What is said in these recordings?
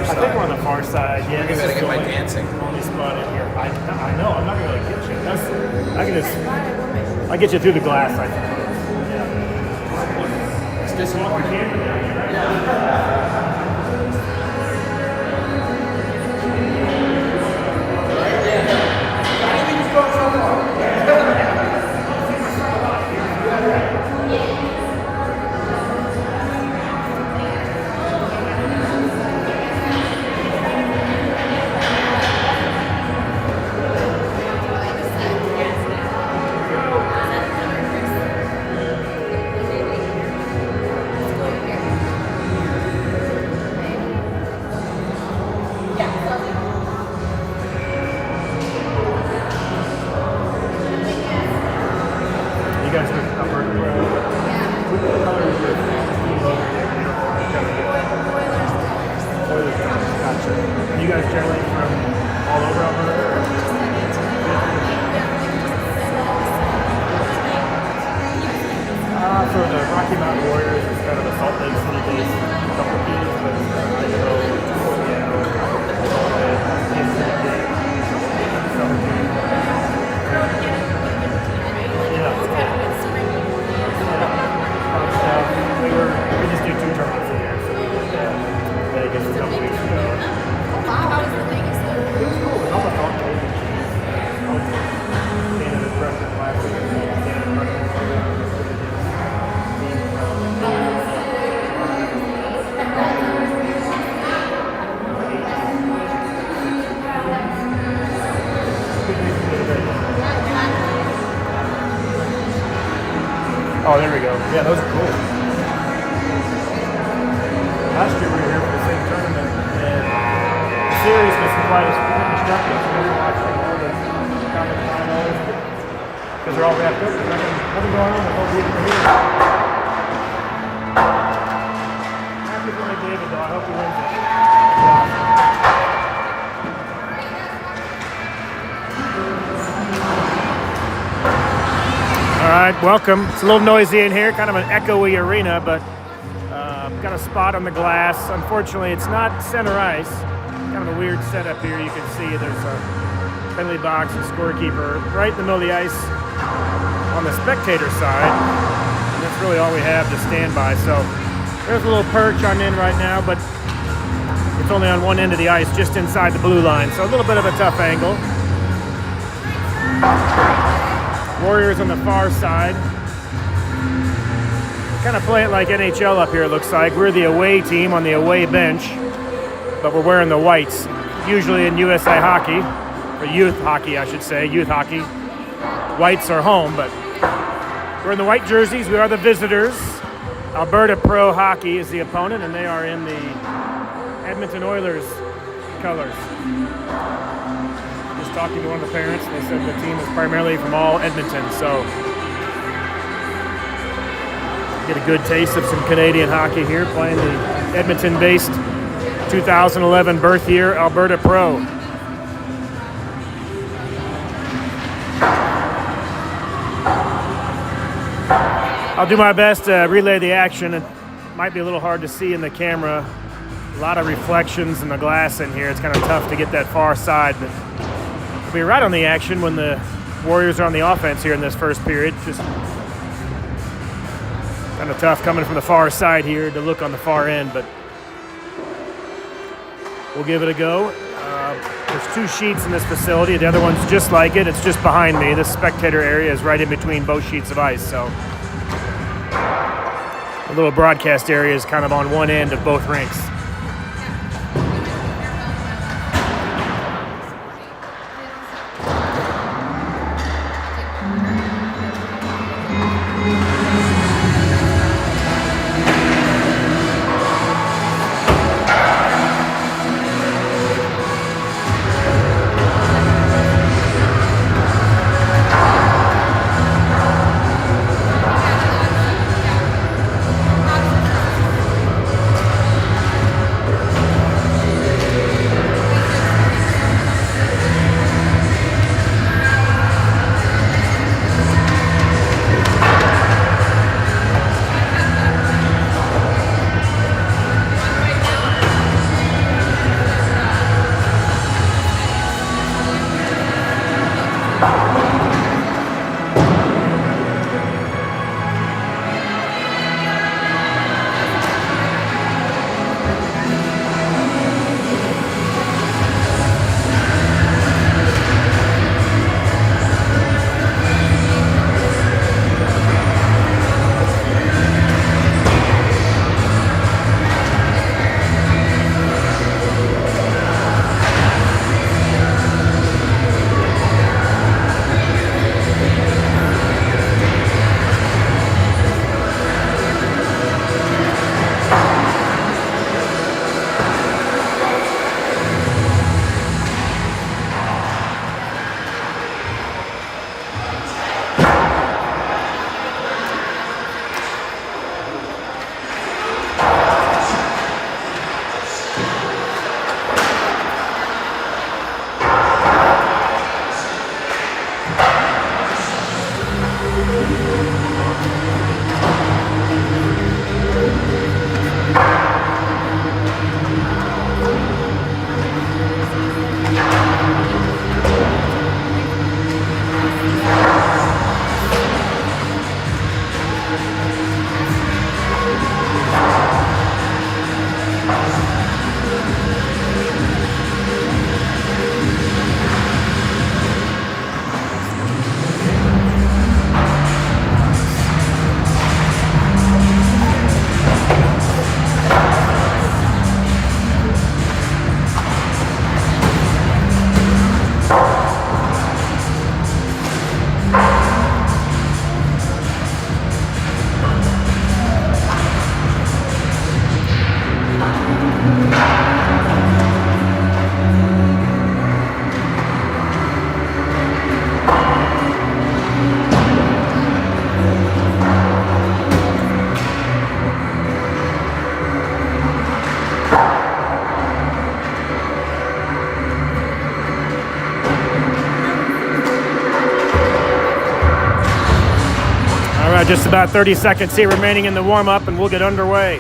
I think we're on the far side. Yeah, You're gonna get my dancing. Only spot in here. I know. I'm not gonna get you. I get you through the glass. I suppose. Yeah. It's just Walk the camera down here, right? You guys generally from all over Alberta? For the Rocky Mountain Warriors, it's kind of a Salt Lake City based couple of teams, but we just do 2 tournaments a year, so we went to Vegas a couple weeks ago. How was the Vegas though? It was cool. It was almost all Vegas. Canada's record last week. Canada's record. Oh, there we go. Yeah, those are cool. Last year we were here for the same tournament, and the series was quite destructive. So we were watching all the conference finals because they're all wrapped up. There's nothing going on. The whole week we're here. Happy for my David, though. I hope he wins it. All right, welcome. It's a little noisy in here, kind of an echoey arena, but got a spot on the glass. Unfortunately, it's not center ice. Kind of a weird setup here. You can see there's a penalty box and scorekeeper right in the middle of the ice on the spectator side. And then that's really all we have to stand by. So there's a little perch I'm in right now, but it's only on one end of the ice, just inside the blue line. So a little bit of a tough angle. Warriors on the far side. Kind of play it like NHL up here, it looks like. We're the away team on the away bench, but we're wearing the whites. Usually in USA hockey, or youth hockey, I should say, youth hockey, whites are home, but we're in the white jerseys. We are the visitors. Alberta Pro Hockey is the opponent, and they are in the Edmonton Oilers colors. Just talking to one of the parents, and they said the team is primarily from all Edmonton, so get a good taste of some Canadian hockey here, playing the Edmonton-based 2011 birth year Alberta Pro. I'll do my best to relay the action. It might be a little hard to see in the camera. A lot of reflections in the glass in here. It's kind of tough to get that far side, but we'll be right on the action when the Warriors are on the offense here in this first period. Just kind of tough coming from the far side here to look on the far end, but we'll give it a go. There's two sheets in this facility. The other one's just like it. It's just behind me. The spectator area is right in between both sheets of ice, so the little broadcast area is kind of on one end of both rinks. Just about 30 seconds here remaining in the warm-up, and we'll get underway.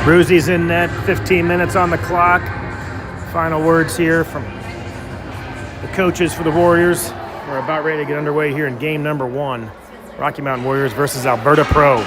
Bruzy's in net, 15 minutes on the clock. Final words here from the coaches for the Warriors. We're about ready to get underway here in game number 1. Rocky Mountain Warriors versus Alberta Pro.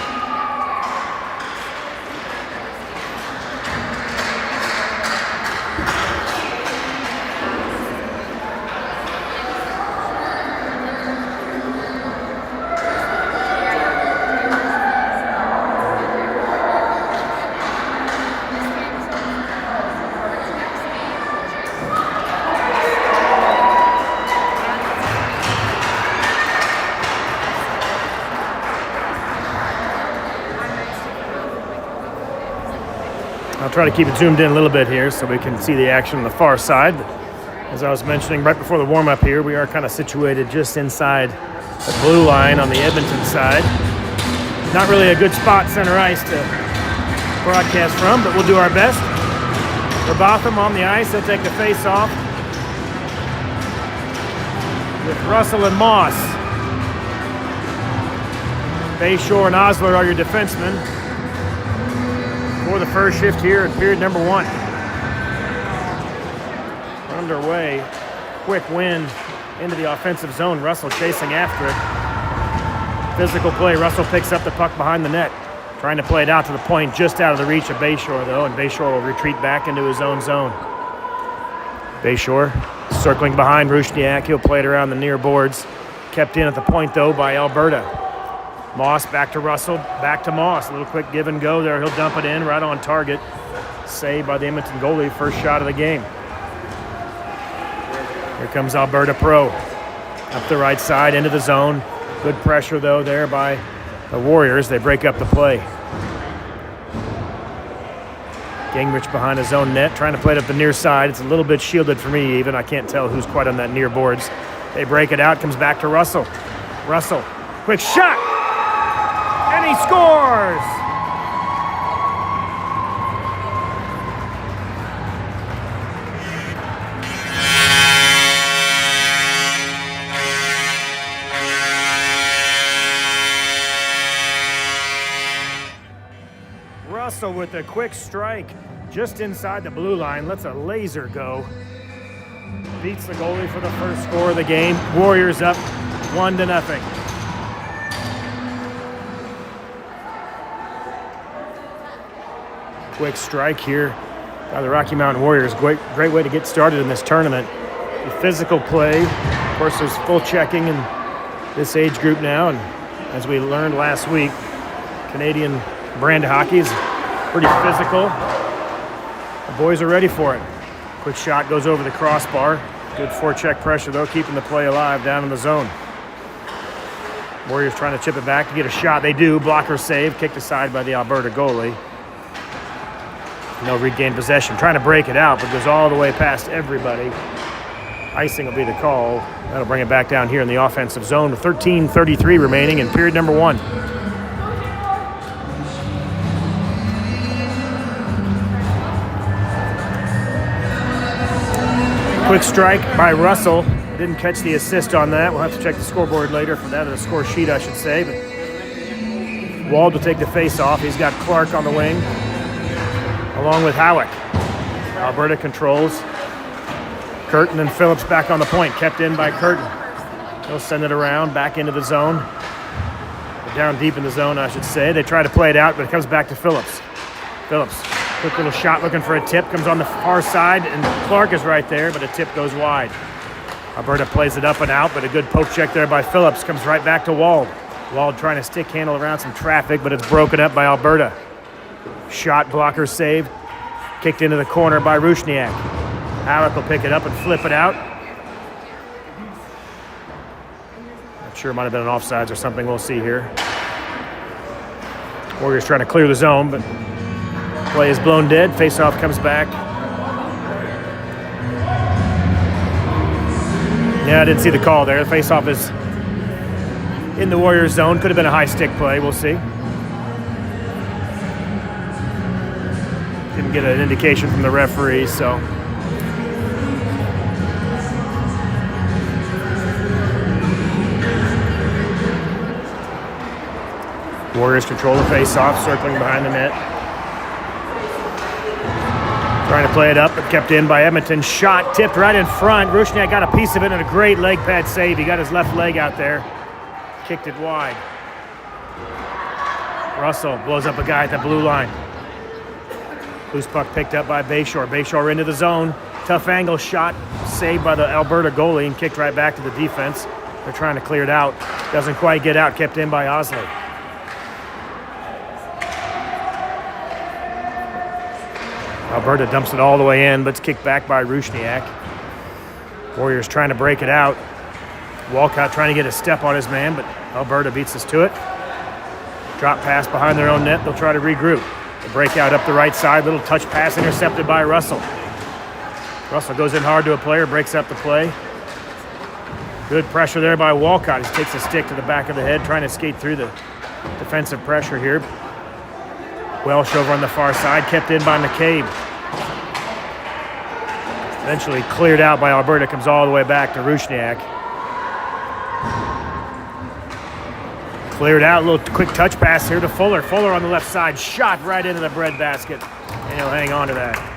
I'll try to keep it zoomed in a little bit here so we can see the action on the far side. As I was mentioning right before the warm-up here, we are kind of situated just inside the blue line on the Edmonton side. Not really a good spot, center ice, to broadcast from, but we'll do our best. Robotham on the ice, they'll take the face off with Russell and Moss. Bayshore and Osler are your defensemen for the first shift here in period number 1. Underway, quick win into the offensive zone. Russell chasing after it. Physical play. Russell picks up the puck behind the net, trying to play it out to the point, just out of the reach of Bayshore, though, and Bayshore will retreat back into his own zone. Bayshore circling behind Rusniak. He'll play it around the near boards. Kept in at the point, though, by Alberta. Moss back to Russell, back to Moss. A little quick give and go there. He'll dump it in right on target. Saved by the Edmonton goalie, first shot of the game. Here comes Alberta Pro. Up the right side, into the zone. Good pressure, though, there by the Warriors. They break up the play. Gingrich behind his own net, trying to play it up the near side. It's a little bit shielded for me, even. I can't tell who's quite on that near boards. They break it out, comes back to Russell. Russell, quick shot! And he scores! Russell with a quick strike just inside the blue line, lets a laser go. Beats the goalie for the first score of the game. Warriors up 1-0. Quick strike here by the Rocky Mountain Warriors. Great way to get started in this tournament. The physical play, of course, there's full checking in this age group now, and as we learned last week, Canadian brand hockey is pretty physical. The boys are ready for it. Quick shot goes over the crossbar. Good forecheck pressure, though, keeping the play alive down in the zone. Warriors trying to chip it back to get a shot. They do. Blocker save, kicked aside by the Alberta goalie. No regained possession. Trying to break it out, but goes all the way past everybody. Icing will be the call. That'll bring it back down here in the offensive zone with 13:33 remaining in period number 1. Quick strike by Russell. Didn't catch the assist on that. We'll have to check the scoreboard later for that, or the score sheet, I should say. But Wald will take the face off. He's got Clark on the wing, along with Howick. Alberta controls. Curtin and Phillips back on the point. Kept in by Curtin. He'll send it around, back into the zone. Down deep in the zone, I should say. They try to play it out, but it comes back to Phillips. Phillips, quick little shot looking for a tip. Comes on the far side, and Clark is right there, but a tip goes wide. Alberta plays it up and out, but a good poke check there by Phillips. Comes right back to Wald. Wald trying to stick handle around some traffic, but it's broken up by Alberta. Shot blocker saved. Kicked into the corner by Rusniak. Howick will pick it up and flip it out. Not sure, it might have been an offsides or something. We'll see here. Warriors trying to clear the zone, but play is blown dead. Face-off comes back. Yeah, I didn't see the call there. The face-off is in the Warriors zone. Could have been a high stick play. We'll see. Didn't get an indication from the referee, so. Warriors control the face-off, circling behind the net. Trying to play it up, but kept in by Edmonton. Shot tipped right in front. Rusniak got a piece of it and a great leg pad save. He got his left leg out there. Kicked it wide. Russell blows up a guy at the blue line. Loose puck picked up by Bayshore. Bayshore into the zone. Tough angle shot, saved by the Alberta goalie and kicked right back to the defense. They're trying to clear it out. Doesn't quite get out, kept in by Osler. Alberta dumps it all the way in, but it's kicked back by Rusniak. Warriors trying to break it out. Walcott trying to get a step on his man, but Alberta beats us to it. Drop pass behind their own net. They'll try to regroup. The breakout up the right side. Little touch pass intercepted by Russell. Russell goes in hard to a player, breaks up the play. Good pressure there by Walcott. He takes a stick to the back of the head, trying to skate through the defensive pressure here. Welsh over on the far side, kept in by McCabe. Eventually cleared out by Alberta, comes all the way back to Rusniak. Cleared out, a little quick touch pass here to Fuller. Fuller on the left side, shot right into the breadbasket, and he'll hang on to that.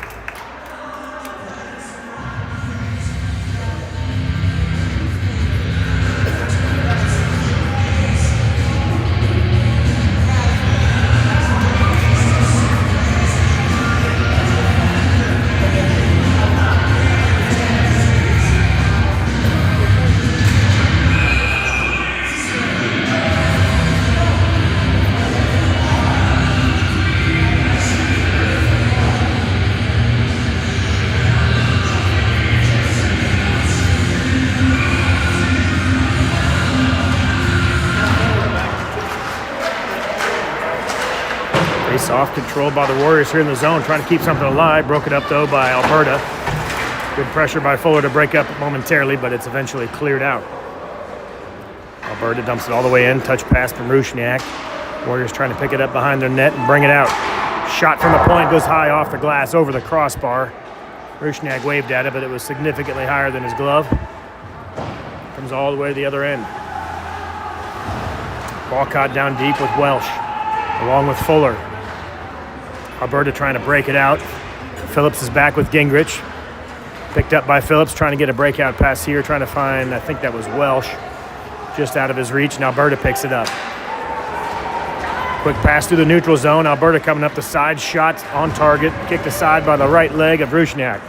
Off controlled by the Warriors here in the zone, trying to keep something alive. Broke it up though by Alberta. Good pressure by Fuller to break up momentarily, but it's eventually cleared out. Alberta dumps it all the way in. Touch pass from Rusniak. Warriors trying to pick it up behind their net and bring it out. Shot from the point goes high off the glass over the crossbar. Rusniak waved at it, but it was significantly higher than his glove. Comes all the way to the other end. Ball caught down deep with Welsh, along with Fuller. Alberta trying to break it out. Phillips is back with Gingrich. Picked up by Phillips, trying to get a breakout pass here, trying to find, I think that was Welsh, just out of his reach, and Alberta picks it up. Quick pass through the neutral zone. Alberta coming up the side, shot on target, kicked aside by the right leg of Rusniak.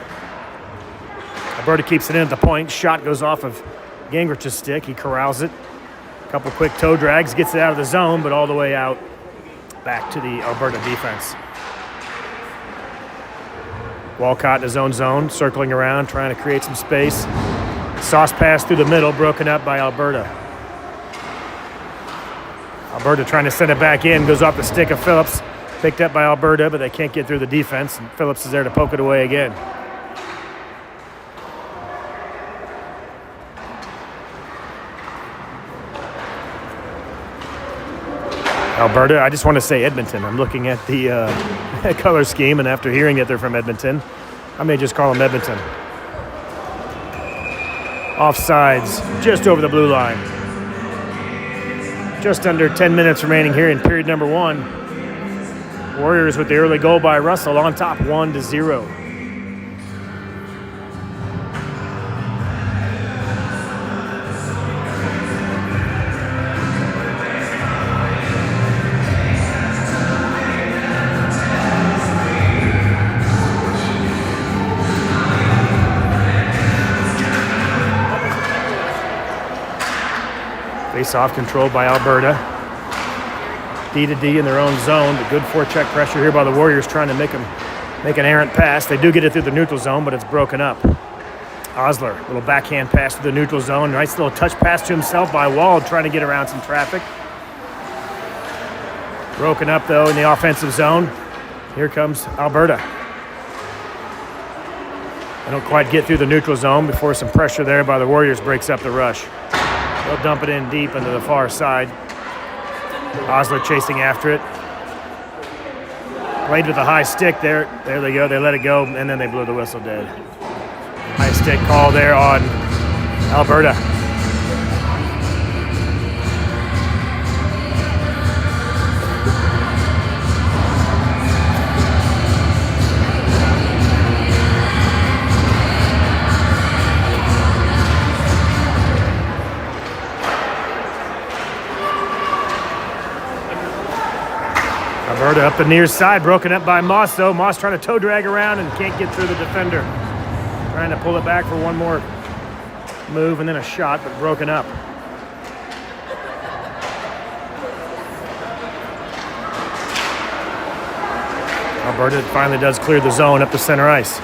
Alberta keeps it in at the point. Shot goes off of Gingrich's stick. He corrals it. A couple quick toe drags, gets it out of the zone, but all the way out back to the Alberta defense. Walcott in his own zone, circling around, trying to create some space. Sauce pass through the middle, broken up by Alberta. Alberta trying to send it back in, goes off the stick of Phillips. Picked up by Alberta, but they can't get through the defense, and Phillips is there to poke it away again. Alberta, I just want to say Edmonton. I'm looking at the color scheme, and after hearing that they're from Edmonton, I may just call them Edmonton. Offsides, just over the blue line. Just under 10 minutes remaining here in period number one. Warriors with the early goal by Russell on top, 1-0. Face-off controlled by Alberta. D to D in their own zone, but good forecheck pressure here by the Warriors trying to make an errant pass. They do get it through the neutral zone, but it's broken up. Osler, little backhand pass to the neutral zone. Nice little touch pass to himself by Wald, trying to get around some traffic. Broken up, though, in the offensive zone. Here comes Alberta. They don't quite get through the neutral zone before some pressure there by the Warriors breaks up the rush. They'll dump it in deep into the far side. Osler chasing after it. Played with a high stick there. There they go. They let it go, and then they blew the whistle dead. High stick call there on Alberta. Alberta up the near side, broken up by Moss though. Moss trying to toe drag around and can't get through the defender. Trying to pull it back for one more move and then a shot, but broken up. Alberta finally does clear the zone up the center ice.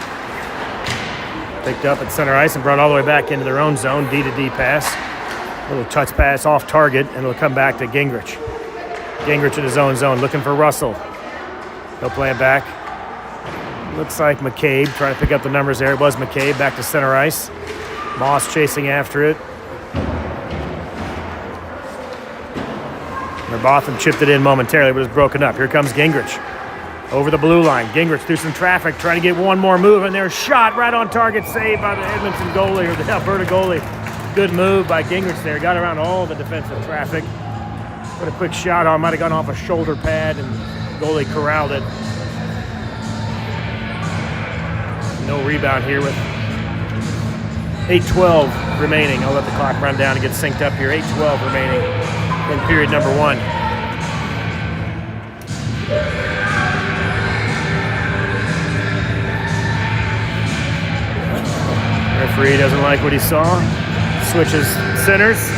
Picked up at center ice and brought all the way back into their own zone. D to D pass. Little touch pass off target, and it'll come back to Gingrich. Gingrich in his own zone, looking for Russell. He'll play it back. Looks like McCabe trying to pick up the numbers there. It was McCabe back to center ice. Moss chasing after it. Botham chipped it in momentarily, but it was broken up. Here comes Gingrich. Over the blue line. Gingrich through some traffic, trying to get one more move, and there's shot right on target, saved by the Edmonton goalie, or the Alberta goalie. Good move by Gingrich there. Got around all the defensive traffic. Put a quick shot on, might have gone off a shoulder pad, and goalie corralled it. No rebound here with 8:12 remaining. I'll let the clock run down and get synced up here. 8:12 remaining in period number 1. Referee doesn't like what he saw. Switches centers.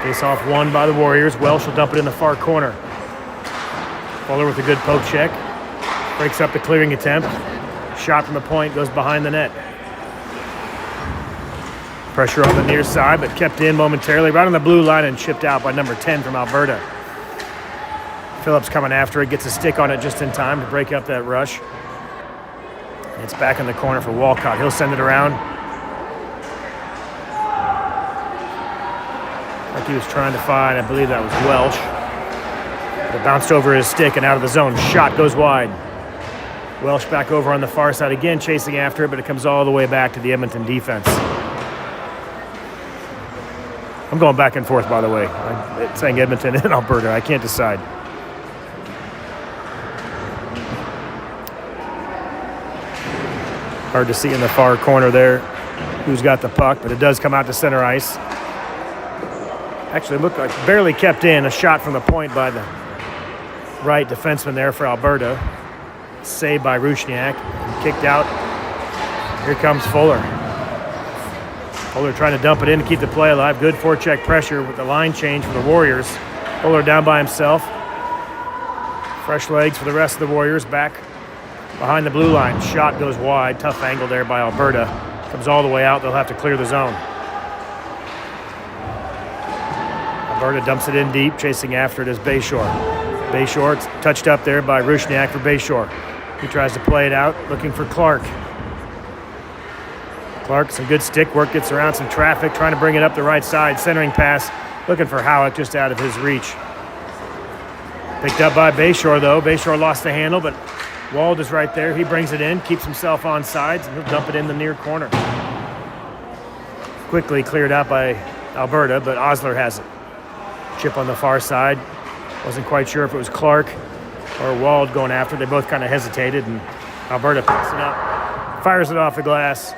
Face off won by the Warriors. Welsh will dump it in the far corner. Fuller with a good poke check. Breaks up the clearing attempt. Shot from the point goes behind the net. Pressure on the near side, but kept in momentarily. Right on the blue line and chipped out by number 10 from Alberta. Phillips coming after it. Gets a stick on it just in time to break up that rush. It's back in the corner for Walcott. He'll send it around. Like he was trying to find, I believe that was Welsh. It bounced over his stick and out of the zone. Shot goes wide. Welsh back over on the far side again, chasing after it, but it comes all the way back to the Edmonton defense. I'm going back and forth, by the way. I'm saying Edmonton and Alberta. I can't decide. Hard to see in the far corner there who's got the puck, but it does come out to center ice. Actually, it looked like barely kept in. A shot from the point by the right defenseman there for Alberta. Saved by Rusniak. Kicked out. Here comes Fuller. Fuller trying to dump it in to keep the play alive. Good forecheck pressure with the line change for the Warriors. Fuller down by himself. Fresh legs for the rest of the Warriors. Back behind the blue line. Shot goes wide. Tough angle there by Alberta. Comes all the way out. They'll have to clear the zone. Alberta dumps it in deep. Chasing after it is Bayshore. Bayshore, it's touched up there by Rusniak for Bayshore. He tries to play it out, looking for Clark. Clark, some good stick work, gets around some traffic, trying to bring it up the right side. Centering pass, looking for Howick, just out of his reach. Picked up by Bayshore, though. Bayshore lost the handle, but Wald is right there. He brings it in, keeps himself on sides, and he'll dump it in the near corner. Quickly cleared out by Alberta, but Osler has it. Chip on the far side. Wasn't quite sure if it was Clark or Wald going after. They both kind of hesitated, and Alberta picks it up, fires it off the glass.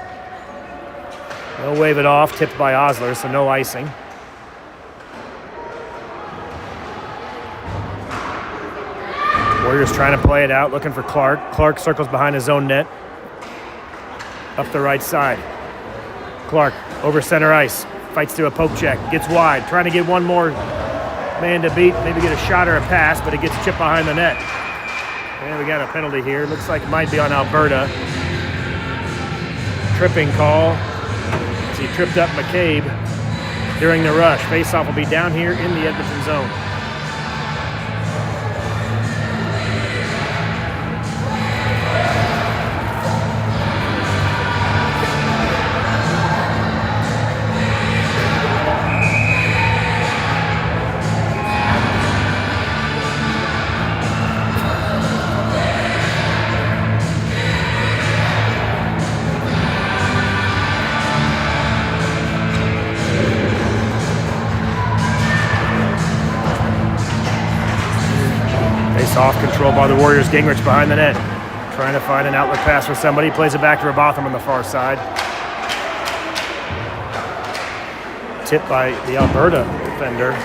They'll wave it off, tipped by Osler, so no icing. Warriors trying to play it out, looking for Clark. Clark circles behind his own net. Up the right side. Clark over center ice. Fights through a poke check. Gets wide. Trying to get one more man to beat. Maybe get a shot or a pass, but it gets chipped behind the net. And we got a penalty here. Looks like it might be on Alberta. Tripping call. As he tripped up McCabe during the rush. Faceoff will be down here in the Edmonton zone. Off control by the Warriors. Gingrich behind the net. Trying to find an outlet pass for somebody. Plays it back to Robotham on the far side. Tipped by the Alberta defender.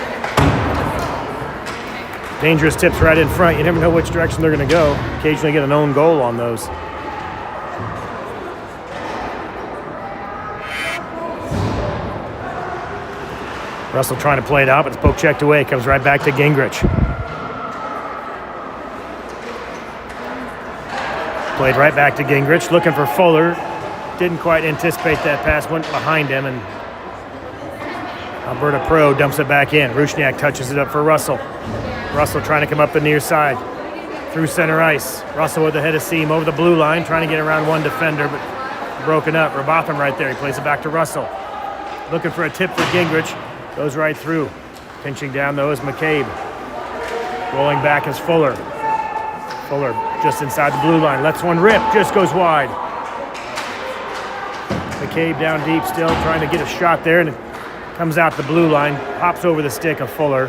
Dangerous tips right in front. You never know which direction they're going to go. Occasionally get an own goal on those. Russell trying to play it out, but it's poke checked away. Comes right back to Gingrich. Played right back to Gingrich, looking for Fuller. Didn't quite anticipate that pass, went behind him, and Alberta Pro dumps it back in. Rusniak touches it up for Russell. Russell trying to come up the near side through center ice. Russell with the head of seam over the blue line, trying to get around one defender, but broken up. Robotham right there. He plays it back to Russell. Looking for a tip for Gingrich. Goes right through. Pinching down though is McCabe. Rolling back is Fuller. Fuller just inside the blue line. Lets one rip. Just goes wide. McCabe down deep still, trying to get a shot there, and it comes out the blue line. Hops over the stick of Fuller,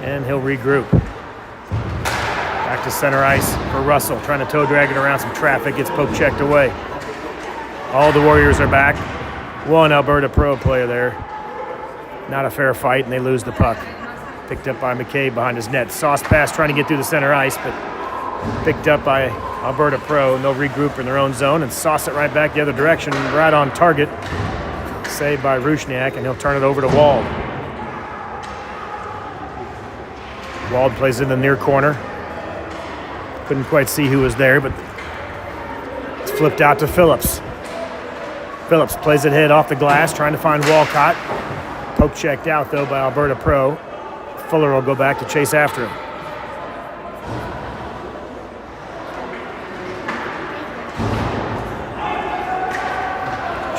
and he'll regroup. Back to center ice for Russell. Trying to toe drag it around some traffic. Gets poke checked away. All the Warriors are back. One Alberta Pro player there. Not a fair fight, and they lose the puck. Picked up by McCabe behind his net. Sauce pass trying to get through the center ice, but picked up by Alberta Pro. No regroup in their own zone, and sauce it right back the other direction, right on target. Saved by Rusniak, and he'll turn it over to Wald. Wald plays in the near corner. Couldn't quite see who was there, but it's flipped out to Phillips. Phillips plays it head off the glass, trying to find Walcott. Poke checked out, though, by Alberta Pro. Fuller will go back to chase after him.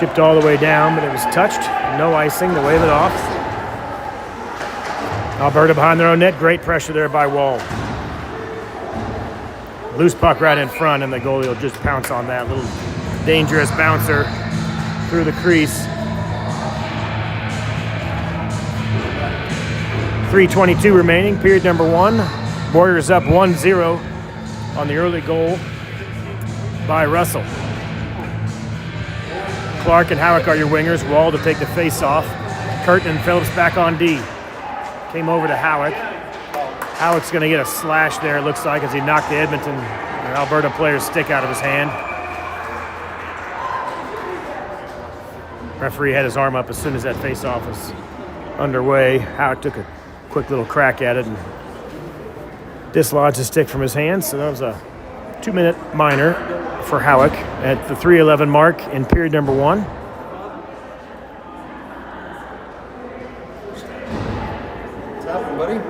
Chipped all the way down, but it was touched. No icing to wave it off. Alberta behind their own net. Great pressure there by Wall. Loose puck right in front, and the goalie will just pounce on that. Little dangerous bouncer through the crease. 3:22 remaining, period number 1. Warriors up 1-0 on the early goal by Russell. Clark and Howick are your wingers. Wall to take the face-off. Curtin and Phillips back on D. Came over to Howick. Howick's going to get a slash there, it looks like, as he knocked the Edmonton or Alberta player's stick out of his hand. Referee had his arm up as soon as that face-off was underway. Howick took a quick little crack at it and dislodged the stick from his hand. So that was a 2-minute minor for Howick at the 3:11 mark in period number 1. What's happening, buddy?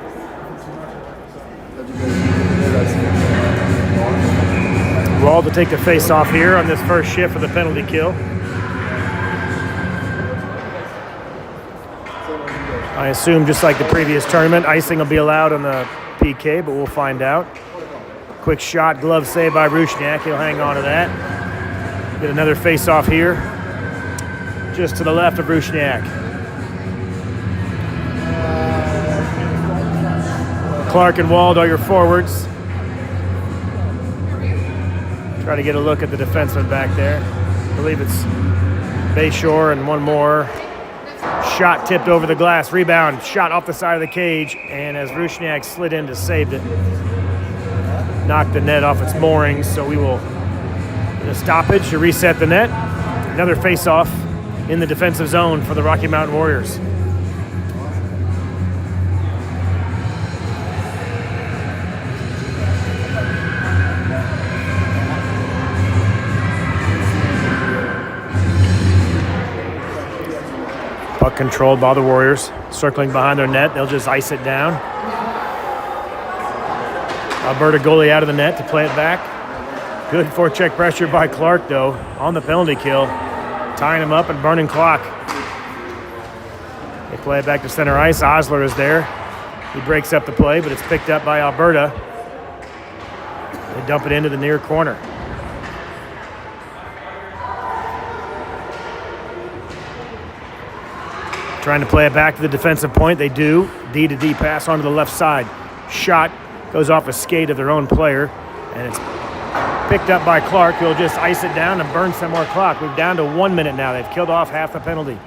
Wall to take the face off here on this first shift for the penalty kill. I assume, just like the previous tournament, icing will be allowed on the PK, but we'll find out. Quick shot, glove save by Rusniak. He'll hang on to that. Get another face-off here, just to the left of Rusniak. Clark and Wald are your forwards. Try to get a look at the defenseman back there. I believe it's Bayshore and one more. Shot tipped over the glass, rebound, shot off the side of the cage, and as Rusniak slid in to save it, knocked the net off its moorings, so we will get a stoppage to reset the net. Another face-off in the defensive zone for the Rocky Mountain Warriors. Puck controlled by the Warriors, circling behind their net. They'll just ice it down. Alberta goalie out of the net to play it back. Good forecheck pressure by Clark, though, on the penalty kill, tying him up and burning clock. They play it back to center ice. Osler is there. He breaks up the play, but it's picked up by Alberta. They dump it into the near corner. Trying to play it back to the defensive point. They do. D to D pass onto the left side. Shot goes off a skate of their own player, and it's picked up by Clark, who'll just ice it down and burn some more clock. We're down to 1 minute now. They've killed off half the penalty.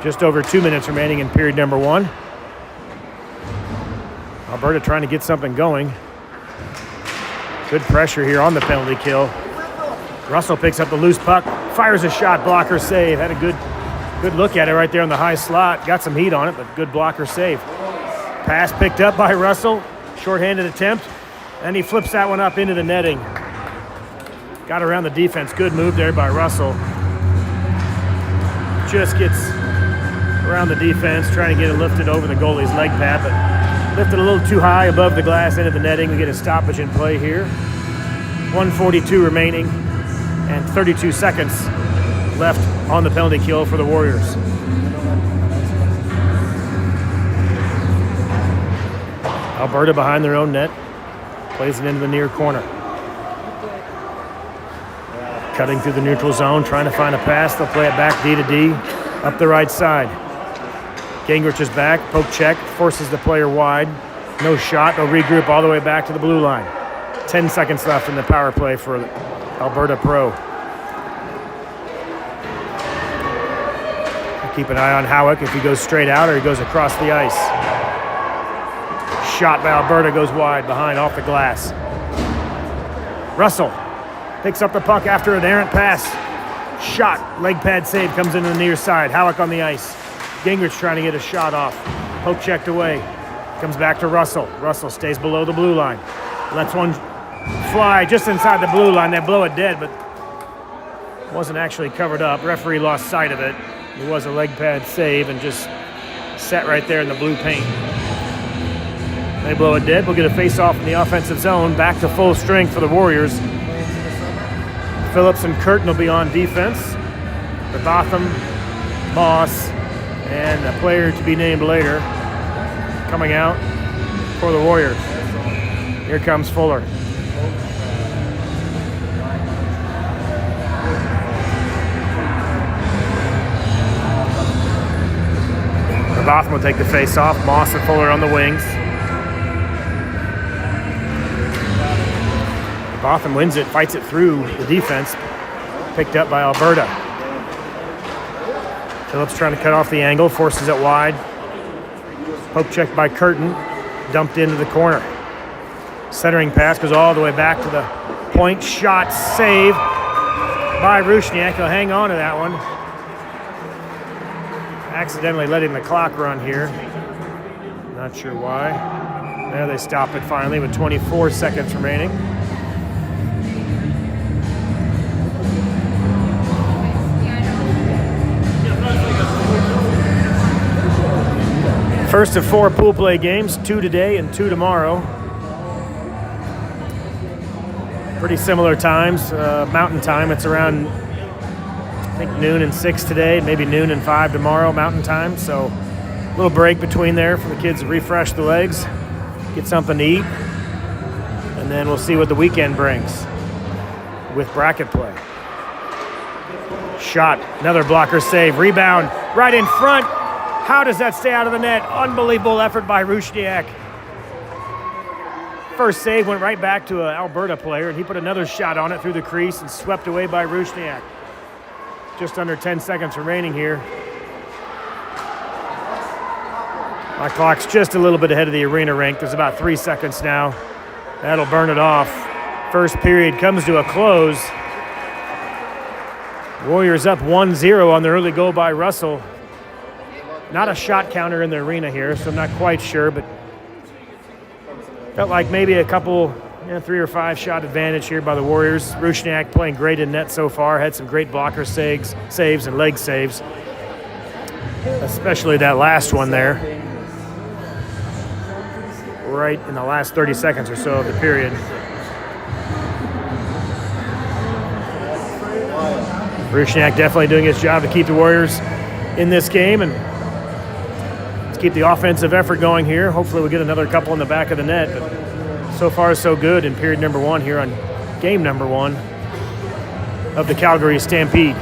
Just over 2 minutes remaining in period number 1. Alberta trying to get something going. Good pressure here on the penalty kill. Russell picks up the loose puck, fires a shot, blocker save. Had a good look at it right there on the high slot. Got some heat on it, but good blocker save. Pass picked up by Russell. Shorthanded attempt, and he flips that one up into the netting. Got around the defense. Good move there by Russell. Just gets around the defense, trying to get it lifted over the goalie's leg pad, but lifted a little too high above the glass into the netting. We get a stoppage in play here. 1:42 remaining and 32 seconds left on the penalty kill for the Warriors. Alberta behind their own net, plays it into the near corner. Cutting through the neutral zone, trying to find a pass. They'll play it back D to D, up the right side. Gingrich is back, poke check, forces the player wide. No shot, they'll regroup all the way back to the blue line. 10 seconds left in the power play for Alberta Pro. Keep an eye on Howick if he goes straight out or he goes across the ice. Shot by Alberta goes wide behind off the glass. Russell picks up the puck after an errant pass. Shot, leg pad save, comes into the near side. Howick on the ice. Gingrich trying to get a shot off. Poke checked away. Comes back to Russell. Russell stays below the blue line. Lets one fly just inside the blue line. They blow it dead, but wasn't actually covered up. Referee lost sight of it. It was a leg pad save and just sat right there in the blue paint. They blow it dead. We'll get a face-off in the offensive zone. Back to full strength for the Warriors. Phillips and Curtin will be on defense. Botham, Moss, and a player to be named later coming out for the Warriors. Here comes Fuller. Botham will take the face-off. Moss and Fuller on the wings. Botham wins it, fights it through the defense. Picked up by Alberta. Phillips trying to cut off the angle, forces it wide. Poke check by Curtin, dumped into the corner. Centering pass goes all the way back to the point. Shot, save by Rusniak. He'll hang on to that one. Accidentally letting the clock run here. Not sure why. There they stop it finally with 24 seconds remaining. First of 4 pool play games, 2 today and 2 tomorrow. Pretty similar times, mountain time. It's around, I think, noon and 6 today, maybe noon and 5 tomorrow, mountain time. So a little break between there for the kids to refresh the legs, get something to eat, and then we'll see what the weekend brings with bracket play. Shot, another blocker save, rebound, right in front. How does that stay out of the net? Unbelievable effort by Rusniak. First save went right back to an Alberta player, and he put another shot on it through the crease and swept away by Rusniak. Just under 10 seconds remaining here. My clock's just a little bit ahead of the arena rink. There's about 3 seconds now. That'll burn it off. First period comes to a close. Warriors up 1-0 on the early goal by Russell. Not a shot counter in the arena here, so I'm not quite sure, but felt like maybe a couple, 3 or 5 shot advantage here by the Warriors. Rusniak playing great in net so far, had some great blocker saves and leg saves, especially that last one there, right in the last 30 seconds or so of the period. Rusniak definitely doing his job to keep the Warriors in this game and keep the offensive effort going here. Hopefully we'll get another couple in the back of the net, but so far so good in period number 1 here on game number 1 of the Calgary Stampede.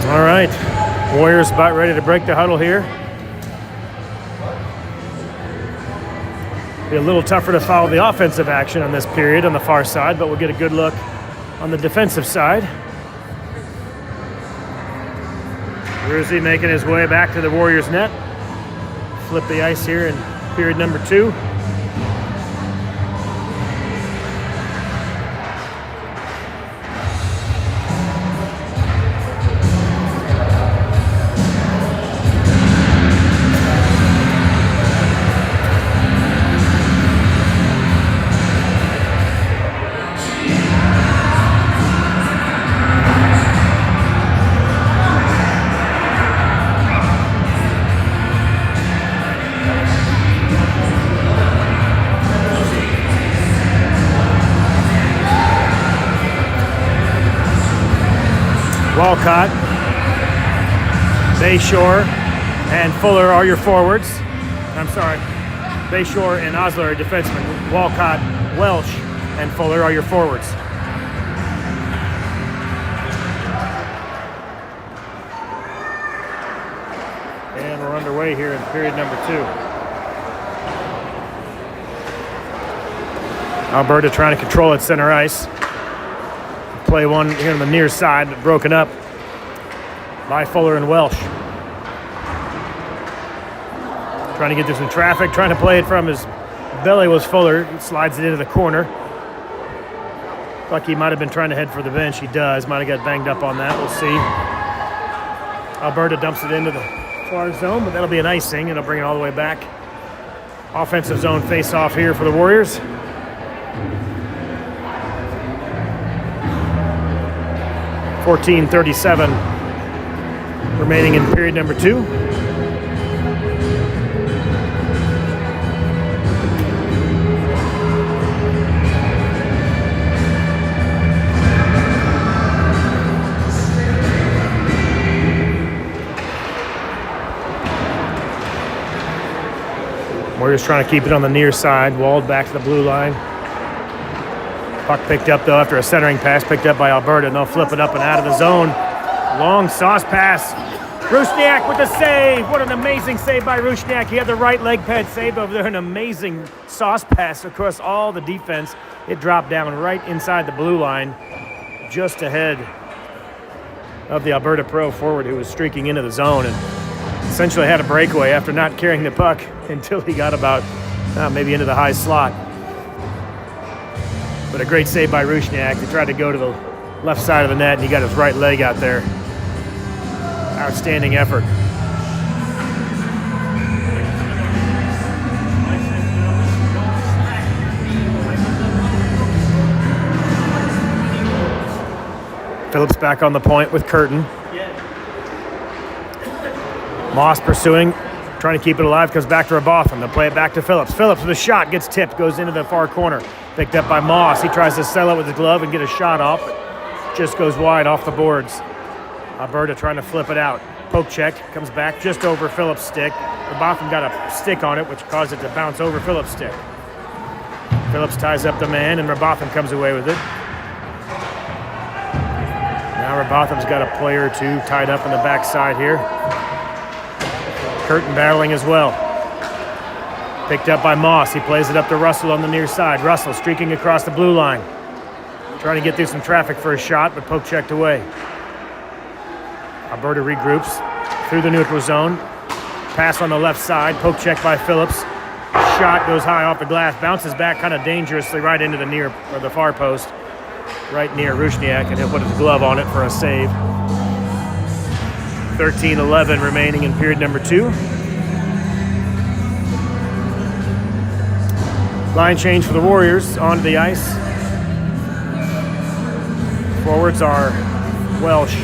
All right, Warriors about ready to break the huddle here. Be a little tougher to follow the offensive action on this period on the far side, but we'll get a good look on the defensive side. Ruzi making his way back to the Warriors net. Flip the ice here in period number 2. Walcott, Bayshore, and Fuller are your forwards. I'm sorry, Bayshore and Osler are defensemen. Walcott, Welsh, and Fuller are your forwards. And we're underway here in period number 2. Alberta trying to control at center ice. Play one here on the near side, broken up by Fuller and Welsh. Trying to get through some traffic, trying to play it from his belly was Fuller. He slides it into the corner. Like he might have been trying to head for the bench. He does. Might have got banged up on that. We'll see. Alberta dumps it into the far zone, but that'll be an icing. It'll bring it all the way back. Offensive zone face-off here for the Warriors. 14:37 remaining in period number 2. Warriors trying to keep it on the near side, walled back to the blue line. Puck picked up, though, after a centering pass, picked up by Alberta, and they'll flip it up and out of the zone. Long sauce pass. Rusniak with the save. What an amazing save by Rusniak. He had the right leg pad saved over there. An amazing sauce pass across all the defense. It dropped down right inside the blue line, just ahead of the Alberta Pro forward who was streaking into the zone and essentially had a breakaway after not carrying the puck until he got about maybe into the high slot. But a great save by Rusniak. He tried to go to the left side of the net, and he got his right leg out there. Outstanding effort. Phillips back on the point with Curtin. Moss pursuing, trying to keep it alive, comes back to Robotham. They'll play it back to Phillips. Phillips with a shot, gets tipped, goes into the far corner. Picked up by Moss. He tries to settle it with his glove and get a shot off, but just goes wide off the boards. Alberta trying to flip it out. Poke check, comes back just over Phillips' stick. Robotham got a stick on it, which caused it to bounce over Phillips' stick. Phillips ties up the man, and Robotham comes away with it. Now Robotham's got a player or two tied up in the backside here. Curtin battling as well. Picked up by Moss. He plays it up to Russell on the near side. Russell streaking across the blue line. Trying to get through some traffic for a shot, but poke checked away. Alberta regroups through the neutral zone. Pass on the left side. Poke check by Phillips. Shot goes high off the glass. Bounces back kind of dangerously right into the near or the far post. Right near Rusniak, and he'll put his glove on it for a save. 13:11 remaining in period number 2. Line change for the Warriors onto the ice. Forwards are Welsh,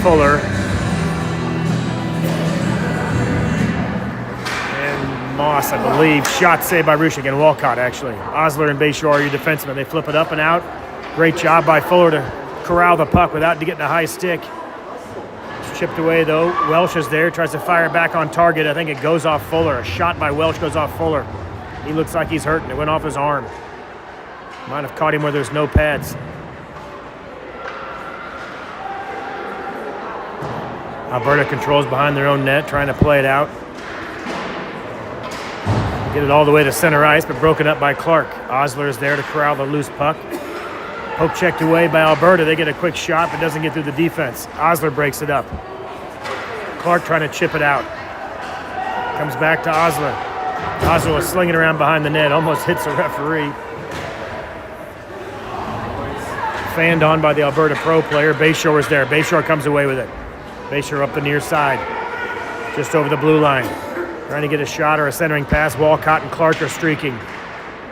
Fuller, and Moss, I believe. Shot saved by Rushniak and Walcott, actually. Osler and Bayshore are your defensemen. They flip it up and out. Great job by Fuller to corral the puck without getting a high stick. It's chipped away, though. Welsh is there, tries to fire back on target. I think it goes off Fuller. A shot by Welsh goes off Fuller. He looks like he's hurting. It went off his arm. Might have caught him where there's no pads. Alberta controls behind their own net, trying to play it out. Get it all the way to center ice, but broken up by Clark. Osler is there to corral the loose puck. Poke checked away by Alberta. They get a quick shot, but doesn't get through the defense. Osler breaks it up. Clark trying to chip it out. Comes back to Osler. Osler was slinging around behind the net, almost hits the referee. Fanned on by the Alberta Pro player. Bayshore is there. Bayshore comes away with it. Bayshore up the near side, just over the blue line. Trying to get a shot or a centering pass. Walcott and Clark are streaking.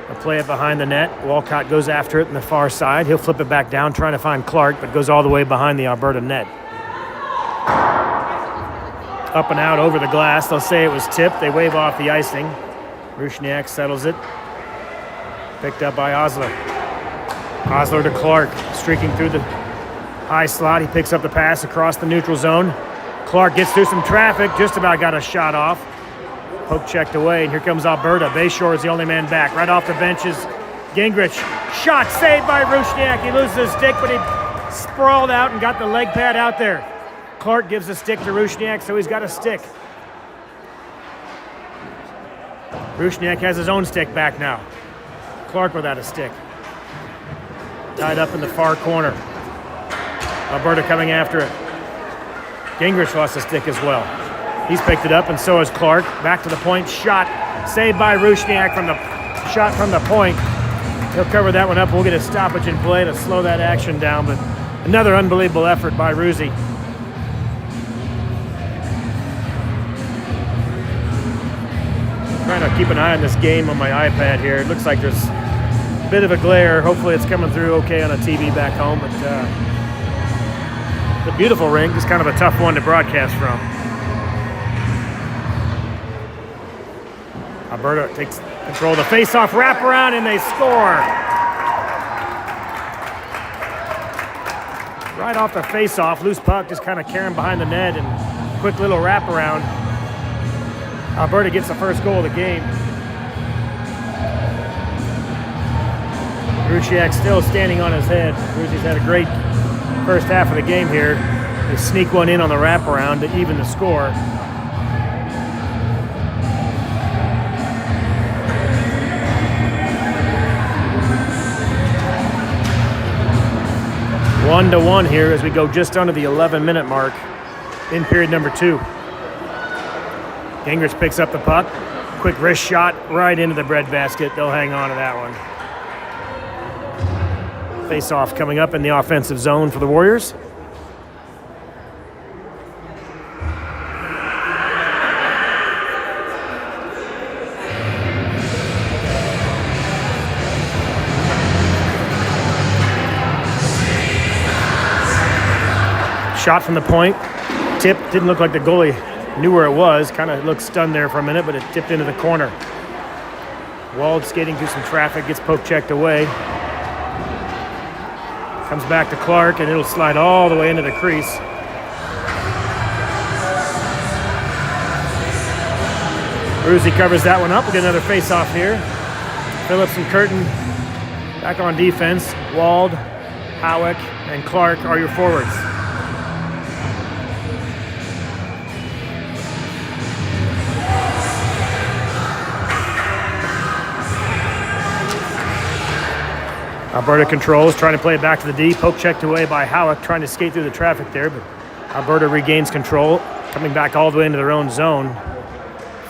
They'll play it behind the net. Walcott goes after it in the far side. He'll flip it back down, trying to find Clark, but goes all the way behind the Alberta net. Up and out over the glass. They'll say it was tipped. They wave off the icing. Rushniak settles it. Picked up by Osler. Osler to Clark, streaking through the high slot. He picks up the pass across the neutral zone. Clark gets through some traffic, just about got a shot off. Poke checked away, and here comes Alberta. Bayshore is the only man back. Right off the benches, Gingrich. Shot saved by Rushniak. He loses his stick, but he sprawled out and got the leg pad out there. Clark gives a stick to Rushniak, so he's got a stick. Rushniak has his own stick back now. Clark without a stick. Tied up in the far corner. Alberta coming after it. Gingrich lost a stick as well. He's picked it up, and so has Clark. Back to the point. Shot saved by Rushniak from the shot from the point. He'll cover that one up. We'll get a stoppage in play to slow that action down, but another unbelievable effort by Ruzi. Trying to keep an eye on this game on my iPad here. It looks like there's a bit of a glare. Hopefully it's coming through okay on a TV back home, but the beautiful rink is kind of a tough one to broadcast from. Alberta takes control of the face-off wraparound, and they score. Right off the face-off, loose puck just kind of carrying behind the net, and quick little wraparound. Alberta gets the first goal of the game. Rushniak still standing on his head. Ruzi's had a great first half of the game here. They sneak one in on the wraparound to even the score. One to one here as we go just under the 11-minute mark in period number 2. Gingrich picks up the puck. Quick wrist shot right into the breadbasket. They'll hang on to that one. Face-off coming up in the offensive zone for the Warriors. Shot from the point. Tip. Didn't look like the goalie knew where it was. Kind of looked stunned there for a minute, but it tipped into the corner. Wald skating through some traffic. Gets poke checked away. Comes back to Clark, and it'll slide all the way into the crease. Ruzi covers that one up. We'll get another face-off here. Phillips and Curtin back on defense. Wald, Howick, and Clark are your forwards. Alberta controls, trying to play it back to the D. Poke checked away by Howick, trying to skate through the traffic there, but Alberta regains control, coming back all the way into their own zone.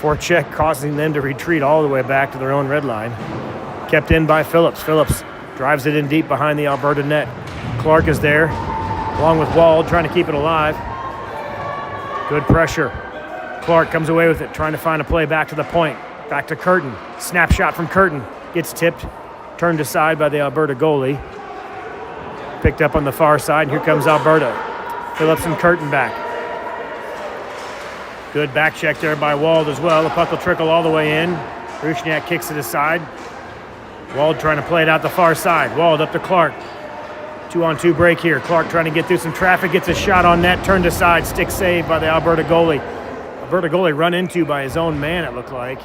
Forecheck causing them to retreat all the way back to their own red line. Kept in by Phillips. Phillips drives it in deep behind the Alberta net. Clark is there, along with Wald, trying to keep it alive. Good pressure. Clark comes away with it, trying to find a play back to the point. Back to Curtin. Snapshot from Curtin. Gets tipped. Turned aside by the Alberta goalie. Picked up on the far side. Here comes Alberta. Phillips and Curtin back. Good back check there by Wald as well. The puck will trickle all the way in. Rusniak kicks it aside. Wald trying to play it out the far side. Wald up to Clark. 2-on-2 break here. Clark trying to get through some traffic. Gets a shot on net. Turned aside. Stick saved by the Alberta goalie. Alberta goalie run into by his own man, it looked like.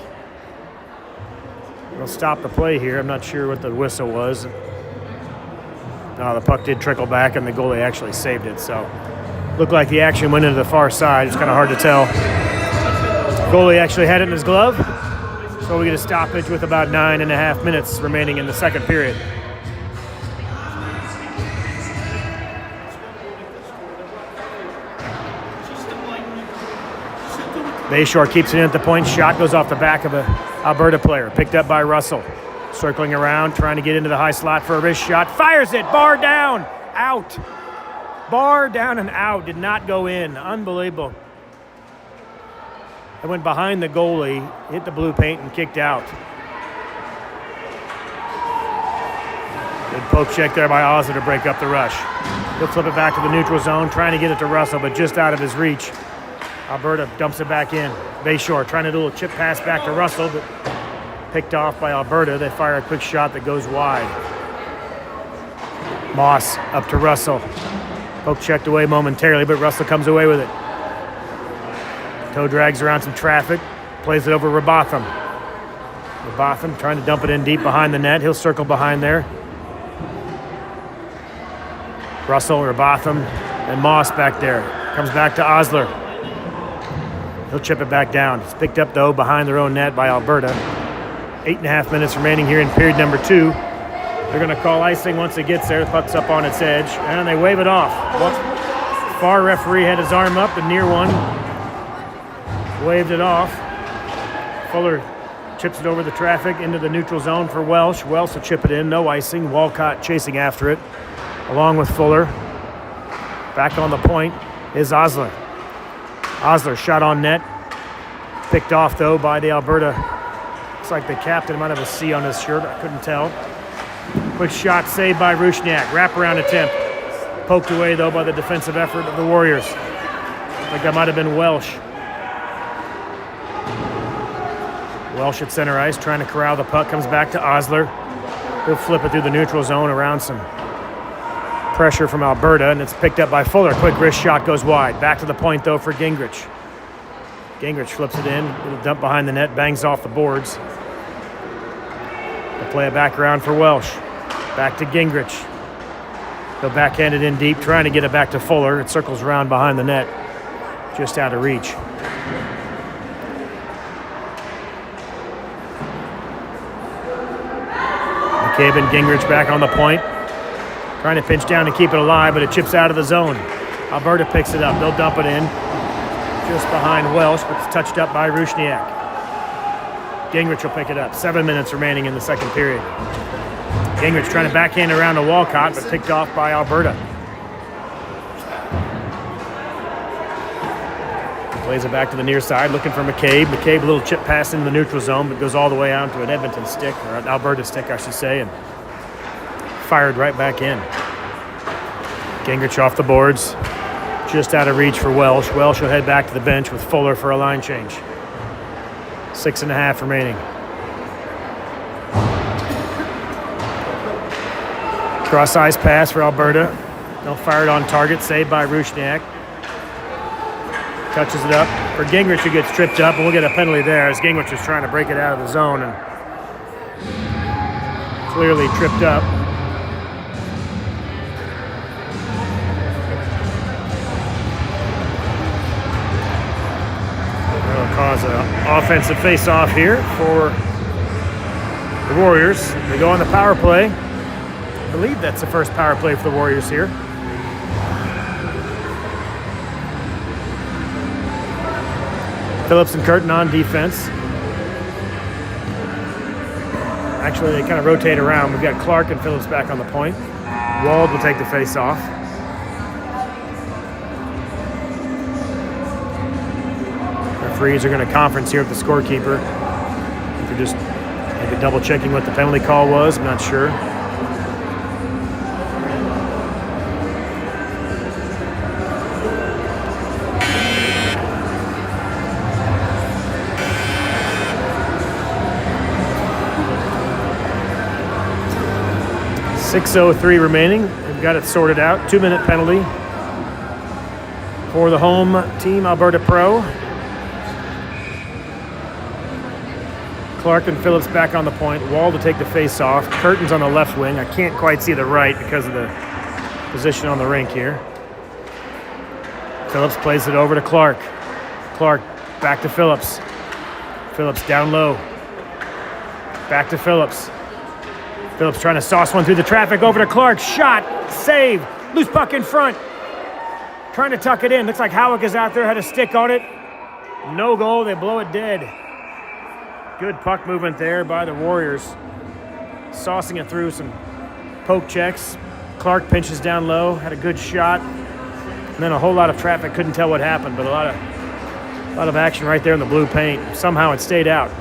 We'll stop the play here. I'm not sure what the whistle was. No, the puck did trickle back, and the goalie actually saved it. So looked like the action went into the far side. It's kind of hard to tell. Goalie actually had it in his glove. So we get a stoppage with about 9.5 minutes remaining in the second period. Bayshore keeps it in at the point. Shot goes off the back of an Alberta player. Picked up by Russell. Circling around, trying to get into the high slot for a wrist shot. Fires it. Bar down. Out. Bar down and out. Did not go in. Unbelievable. It went behind the goalie, hit the blue paint, and kicked out. Good poke check there by Osler to break up the rush. He'll flip it back to the neutral zone, trying to get it to Russell, but just out of his reach. Alberta dumps it back in. Bayshore trying to do a little chip pass back to Russell, but picked off by Alberta. They fire a quick shot that goes wide. Moss up to Russell. Poke checked away momentarily, but Russell comes away with it. Toe drags around some traffic, plays it over Robotham. Robotham trying to dump it in deep behind the net. He'll circle behind there. Russell, Robotham, and Moss back there. Comes back to Osler. He'll chip it back down. It's picked up, though, behind their own net by Alberta. 8.5 minutes remaining here in period number 2. They're going to call icing once it gets there. The puck's up on its edge, and they wave it off. Far referee had his arm up, the near one waved it off. Fuller chips it over the traffic into the neutral zone for Welsh. Welsh will chip it in, no icing. Walcott chasing after it, along with Fuller. Back on the point is Osler. Osler shot on net. Picked off, though, by the Alberta. Looks like the captain might have a C on his shirt. I couldn't tell. Quick shot saved by Rusniak. Wraparound attempt. Poked away, though, by the defensive effort of the Warriors. Looks like that might have been Welsh. Welsh at center ice, trying to corral the puck. Comes back to Osler. He'll flip it through the neutral zone around some pressure from Alberta, and it's picked up by Fuller. Quick wrist shot goes wide. Back to the point, though, for Gingrich. Gingrich flips it in. Little dump behind the net, bangs off the boards. They'll play it back around for Welsh. Back to Gingrich. He'll backhand it in deep, trying to get it back to Fuller. It circles around behind the net, just out of reach. McCabe and Gingrich back on the point. Trying to pinch down to keep it alive, but it chips out of the zone. Alberta picks it up. They'll dump it in. Just behind Welsh, but it's touched up by Rusniak. Gingrich will pick it up. 7 minutes remaining in the second period. Gingrich trying to backhand around to Walcott, but picked off by Alberta. Plays it back to the near side, looking for McCabe. McCabe, a little chip pass into the neutral zone, but goes all the way out to an Edmonton stick, or an Alberta stick, I should say, and fired right back in. Gingrich off the boards, just out of reach for Welsh. Welsh will head back to the bench with Fuller for a line change. 6.5 remaining. Cross ice pass for Alberta. They'll fire it on target, saved by Rusniak. Touches it up for Gingrich, who gets tripped up, and we'll get a penalty there as Gingrich is trying to break it out of the zone and clearly tripped up. That'll cause an offensive face-off here for the Warriors. They go on the power play. I believe that's the first power play for the Warriors here. Phillips and Curtin on defense. Actually, they kind of rotate around. We've got Clark and Phillips back on the point. Wald will take the face-off. Referees are going to conference here with the scorekeeper. They're just maybe double-checking what the penalty call was. I'm not sure. 6:03 remaining. We've got it sorted out. 2-minute penalty for the home team, Alberta Pro. Clark and Phillips back on the point. Wall to take the face off. Curtains on the left wing. I can't quite see the right because of the position on the rink here. Phillips plays it over to Clark. Clark back to Phillips. Phillips down low. Back to Phillips. Phillips trying to sauce one through the traffic. Over to Clark. Shot. Save. Loose puck in front. Trying to tuck it in. Looks like Howick is out there. Had a stick on it. No goal. They blow it dead. Good puck movement there by the Warriors. Saucing it through some poke checks. Clark pinches down low. Had a good shot. And then a whole lot of traffic. Couldn't tell what happened, but a lot of action right there in the blue paint. Somehow it stayed out.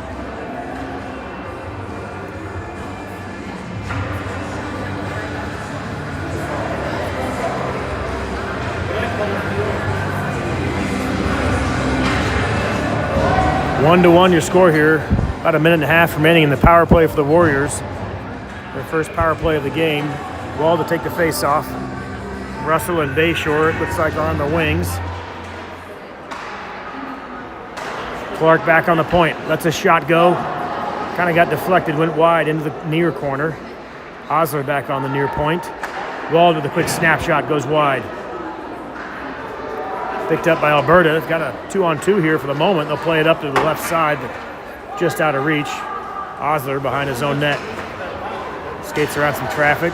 One to one your score here. About a minute and a half remaining in the power play for the Warriors. Their first power play of the game. Wall to take the face off. Russell and Bayshore, it looks like, are on the wings. Clark back on the point. Lets a shot go. Kind of got deflected, went wide into the near corner. Osler back on the near point. Wall with a quick snapshot, goes wide. Picked up by Alberta. Got a 2-on-2 here for the moment. They'll play it up to the left side, but just out of reach. Osler behind his own net. Skates around some traffic.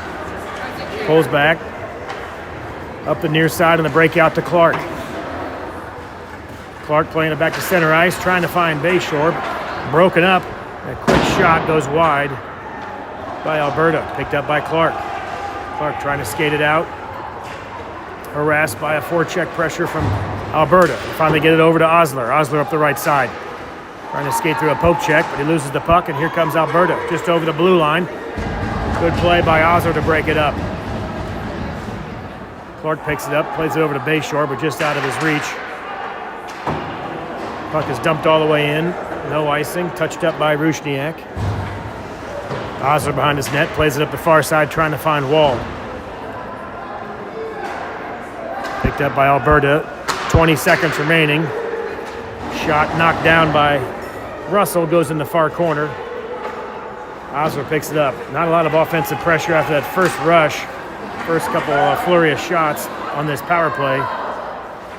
Pulls back. Up the near side and the breakout to Clark. Clark playing it back to center ice, trying to find Bayshore. Broken up. A quick shot goes wide by Alberta. Picked up by Clark. Clark trying to skate it out. Harassed by a forecheck pressure from Alberta. They finally get it over to Osler. Osler up the right side. Trying to skate through a poke check, but he loses the puck, and here comes Alberta, just over the blue line. Good play by Osler to break it up. Clark picks it up, plays it over to Bayshore, but just out of his reach. Puck is dumped all the way in. No icing. Touched up by Rusniak. Osler behind his net, plays it up the far side, trying to find Wall. Picked up by Alberta. 20 seconds remaining. Shot knocked down by Russell, goes in the far corner. Osler picks it up. Not a lot of offensive pressure after that first rush. First couple flurry of shots on this power play.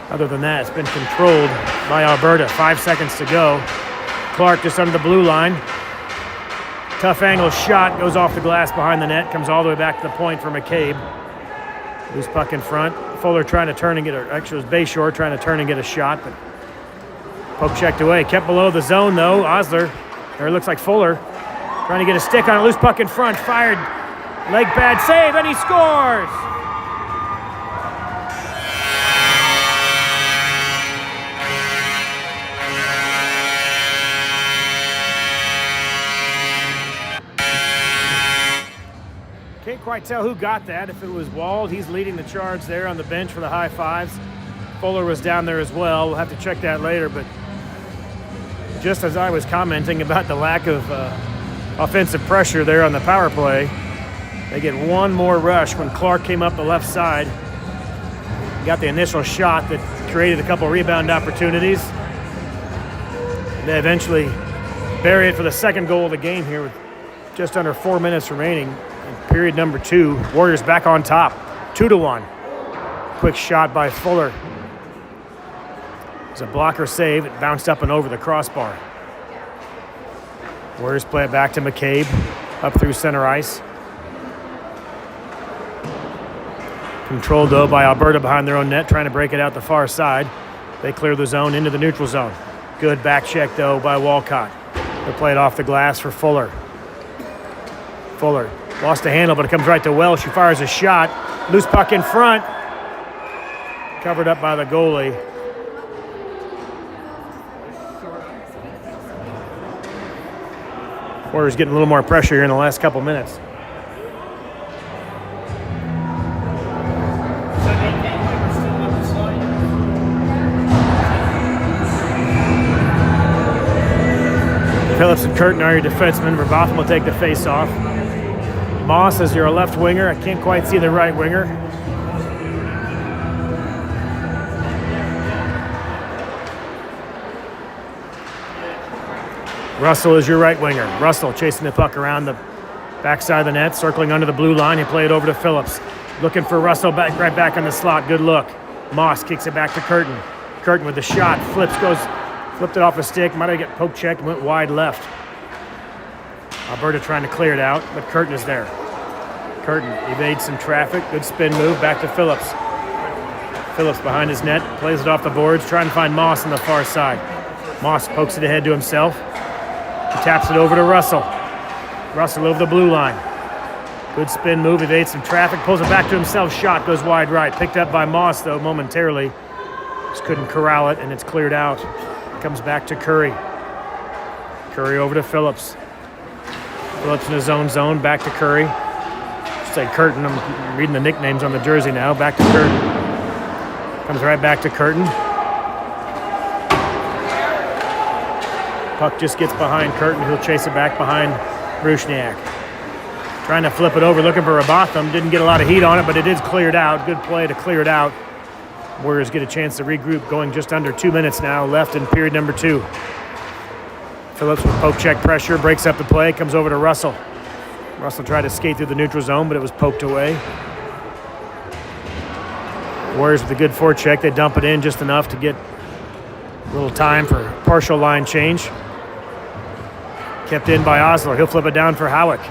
Other than that, it's been controlled by Alberta. 5 seconds to go. Clark just under the blue line. Tough angle shot, goes off the glass behind the net, comes all the way back to the point for McCabe. Loose puck in front. Fuller trying to turn and get actually it was Bayshore trying to turn and get a shot, but poke checked away. Kept below the zone though. Osler, or it looks like Fuller, trying to get a stick on a loose puck in front. Fired, leg pad save, and he scores! Can't quite tell who got that. If it was Wald, he's leading the charge there on the bench for the high fives. Fuller was down there as well. We'll have to check that later, but just as I was commenting about the lack of offensive pressure there on the power play, they get one more rush when Clark came up the left side. Got the initial shot that created a couple rebound opportunities. They eventually bury it for the second goal of the game here with just under 4 minutes remaining. In period number 2, Warriors back on top, 2-1. Quick shot by Fuller. It was a blocker save. It bounced up and over the crossbar. Warriors play it back to McCabe, up through center ice. Controlled though by Alberta behind their own net, trying to break it out the far side. They clear the zone into the neutral zone. Good back check though by Walcott. They play it off the glass for Fuller. Fuller lost the handle, but it comes right to Welsh. He fires a shot. Loose puck in front. Covered up by the goalie. Warriors getting a little more pressure here in the last couple minutes. Phillips and Curtin are your defensemen. Verbotham will take the face-off. Moss is your left winger. I can't quite see the right winger. Russell is your right winger. Russell chasing the puck around the backside of the net, circling under the blue line. He play it over to Phillips. Looking for Russell right back on the slot. Good look. Moss kicks it back to Curtin. Curtin with the shot. Flipped it off a stick. Might have got poke checked. Went wide left. Alberta trying to clear it out, but Curtin is there. Curtin evades some traffic. Good spin move. Back to Phillips. Phillips behind his net. Plays it off the boards. Trying to find Moss on the far side. Moss pokes it ahead to himself. He taps it over to Russell. Russell over the blue line. Good spin move, evades some traffic, pulls it back to himself, shot goes wide right. Picked up by Moss though momentarily. Just couldn't corral it and it's cleared out. Comes back to Curry. Curry over to Phillips. Phillips in his own zone, back to Curry. Say Curtin, I'm reading the nicknames on the jersey now. Back to Curtin. Comes right back to Curtin. Puck just gets behind Curtin. He'll chase it back behind Rusniak. Trying to flip it over, looking for Rabotham. Didn't get a lot of heat on it, but it is cleared out. Good play to clear it out. Warriors get a chance to regroup, going just under 2 minutes now left in period number 2. Phillips with poke check pressure, breaks up the play, comes over to Russell. Russell tried to skate through the neutral zone, but it was poked away. Warriors with a good forecheck. They dump it in just enough to get a little time for partial line change. Kept in by Osler. He'll flip it down for Howick.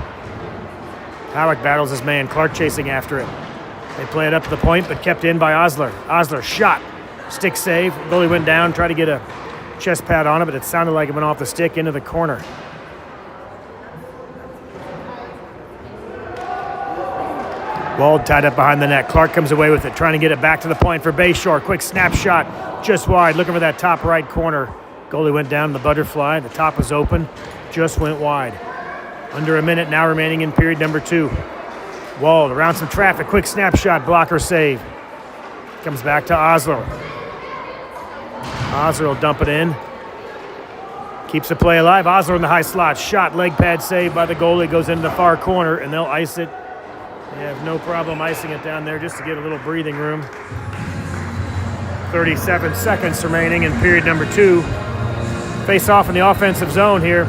Howick battles his man. Clark chasing after it. They play it up to the point, but kept in by Osler. Osler shot. Stick save. Goalie went down, tried to get a chest pad on it, but it sounded like it went off the stick into the corner. Wald tied up behind the net. Clark comes away with it, trying to get it back to the point for Bayshore. Quick snapshot, just wide, looking for that top right corner. Goalie went down the butterfly. The top was open, just went wide. Under a minute now remaining in period number 2. Wald around some traffic, quick snapshot, blocker save. Comes back to Osler. Osler will dump it in. Keeps the play alive. Osler in the high slot. Shot, leg pad save by the goalie. Goes into the far corner, and they'll ice it. They have no problem icing it down there just to get a little breathing room. 37 seconds remaining in period number 2. Face off in the offensive zone here.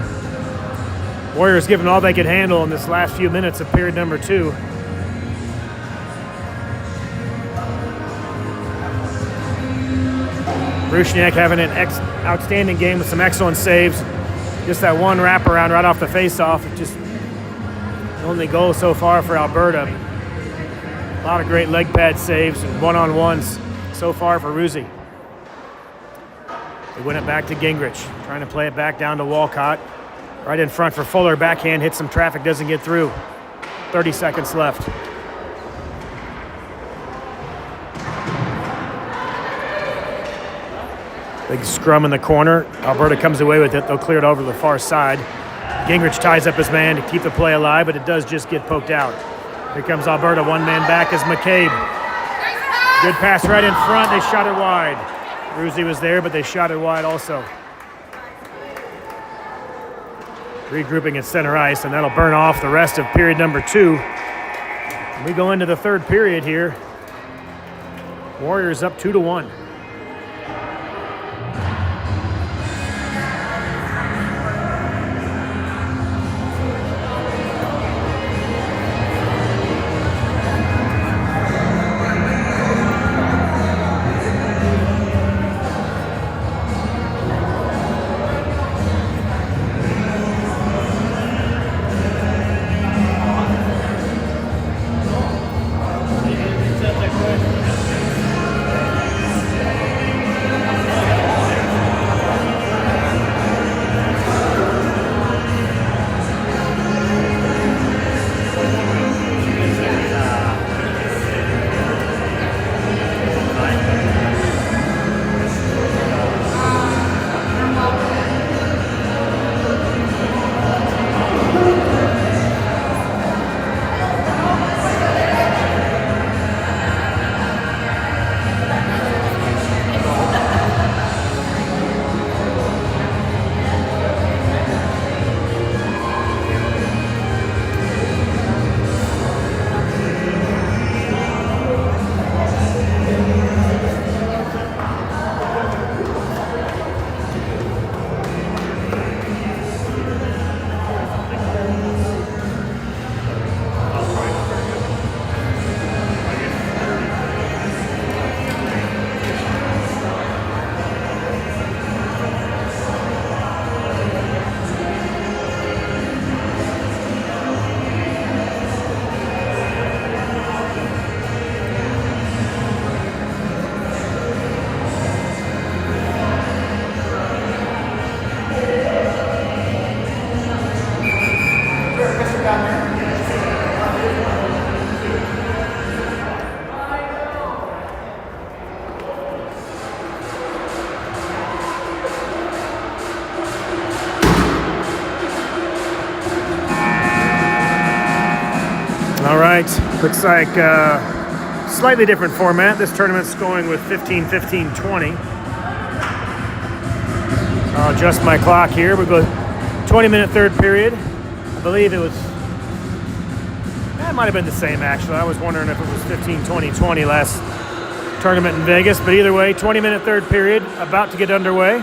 Warriors giving all they could handle in this last few minutes of period number 2. Rusniak having an outstanding game with some excellent saves. Just that one wraparound right off the face-off. Just the only goal so far for Alberta. A lot of great leg pad saves and one-on-ones so far for Ruzi. They win it back to Gingrich. Trying to play it back down to Walcott. Right in front for Fuller. Backhand, hits some traffic, doesn't get through. 30 seconds left. Big scrum in the corner. Alberta comes away with it. They'll clear it over to the far side. Gingrich ties up his man to keep the play alive, but it does just get poked out. Here comes Alberta. One man back is McCabe. Good pass right in front. They shot it wide. Ruzi was there, but they shot it wide also. Regrouping at center ice, and that'll burn off the rest of period number 2. We go into the third period here. Warriors up 2-1. All right, looks like slightly different format. This tournament's going with 15, 15, 20. I'll adjust my clock here. We go 20-minute third period. I believe it was, that might have been the same actually. I was wondering if it was 15, 20, 20 last tournament in Vegas, but either way, 20-minute third period about to get underway.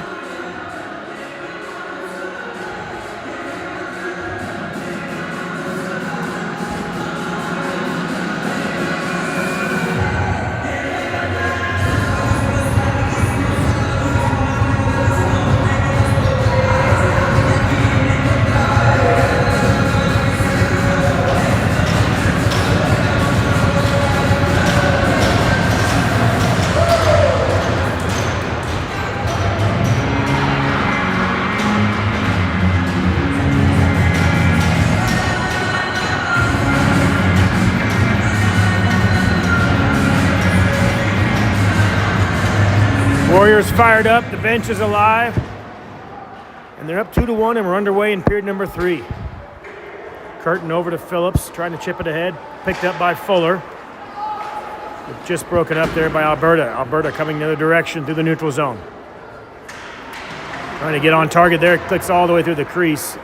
Warriors fired up, the bench is alive, and they're up 2-1, and we're underway in period number 3. Curtin over to Phillips, trying to chip it ahead, picked up by Fuller. Just broken up there by Alberta. Alberta coming the other direction through the neutral zone. Trying to get on target there, clicks all the way through the crease.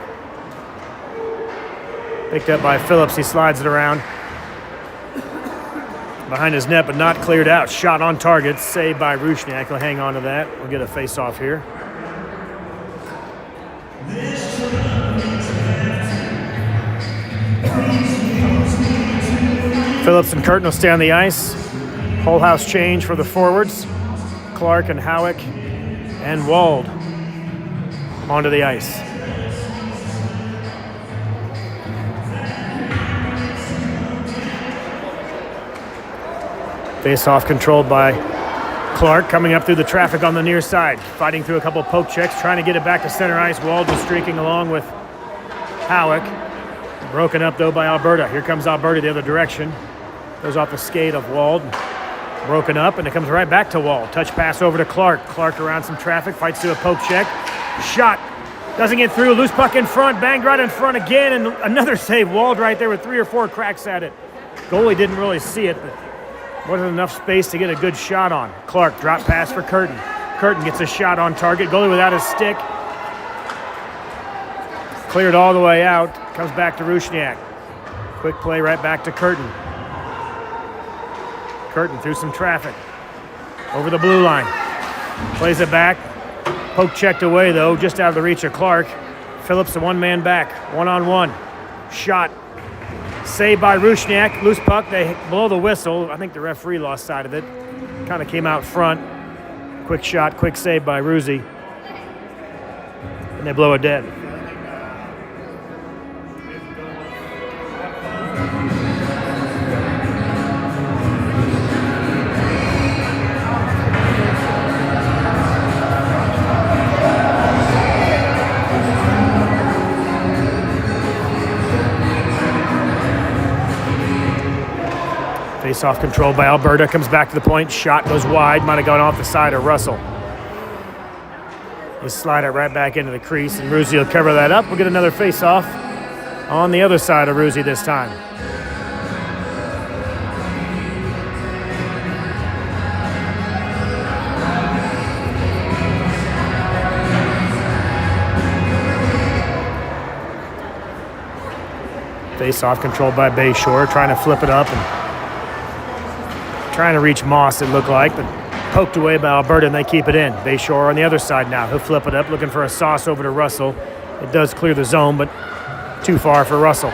Picked up by Phillips, he slides it around. Behind his net, but not cleared out. Shot on target, saved by Rusniak. He'll hang on to that. We'll get a face-off here. Phillips and Curtin will stay on the ice. Whole house change for the forwards. Clark and Howick and Wald onto the ice. Face-off controlled by Clark, coming up through the traffic on the near side, fighting through a couple of poke checks, trying to get it back to center ice. Wald was streaking along with Howick. Broken up, though, by Alberta. Here comes Alberta the other direction. Goes off the skate of Wald. Broken up, and it comes right back to Wald. Touch pass over to Clark. Clark around some traffic, fights through a poke check. Shot. Doesn't get through. Loose puck in front. Banged right in front again, and another save. Wald right there with 3 or 4 cracks at it. Goalie didn't really see it, but wasn't enough space to get a good shot on. Clark, drop pass for Curtin. Curtin gets a shot on target. Goalie without his stick. Cleared all the way out. Comes back to Rusniak. Quick play right back to Curtin. Curtin through some traffic. Over the blue line. Plays it back. Poke checked away, though, just out of the reach of Clark. Phillips, a one-man back. One-on-one. Shot. Saved by Rusniak. Loose puck. They blow the whistle. I think the referee lost sight of it. Kind of came out front. Quick shot, quick save by Ruzi. And they blow it dead. Face-off controlled by Alberta, comes back to the point, shot goes wide, might have gone off the side of Russell. He'll slide it right back into the crease, and Ruzi will cover that up. We'll get another face-off on the other side of Ruzi this time. Face-off controlled by Bayshore, trying to flip it up and trying to reach Moss, it looked like, but poked away by Alberta, and they keep it in. Bayshore on the other side now. He'll flip it up, looking for a sauce over to Russell. It does clear the zone, but too far for Russell.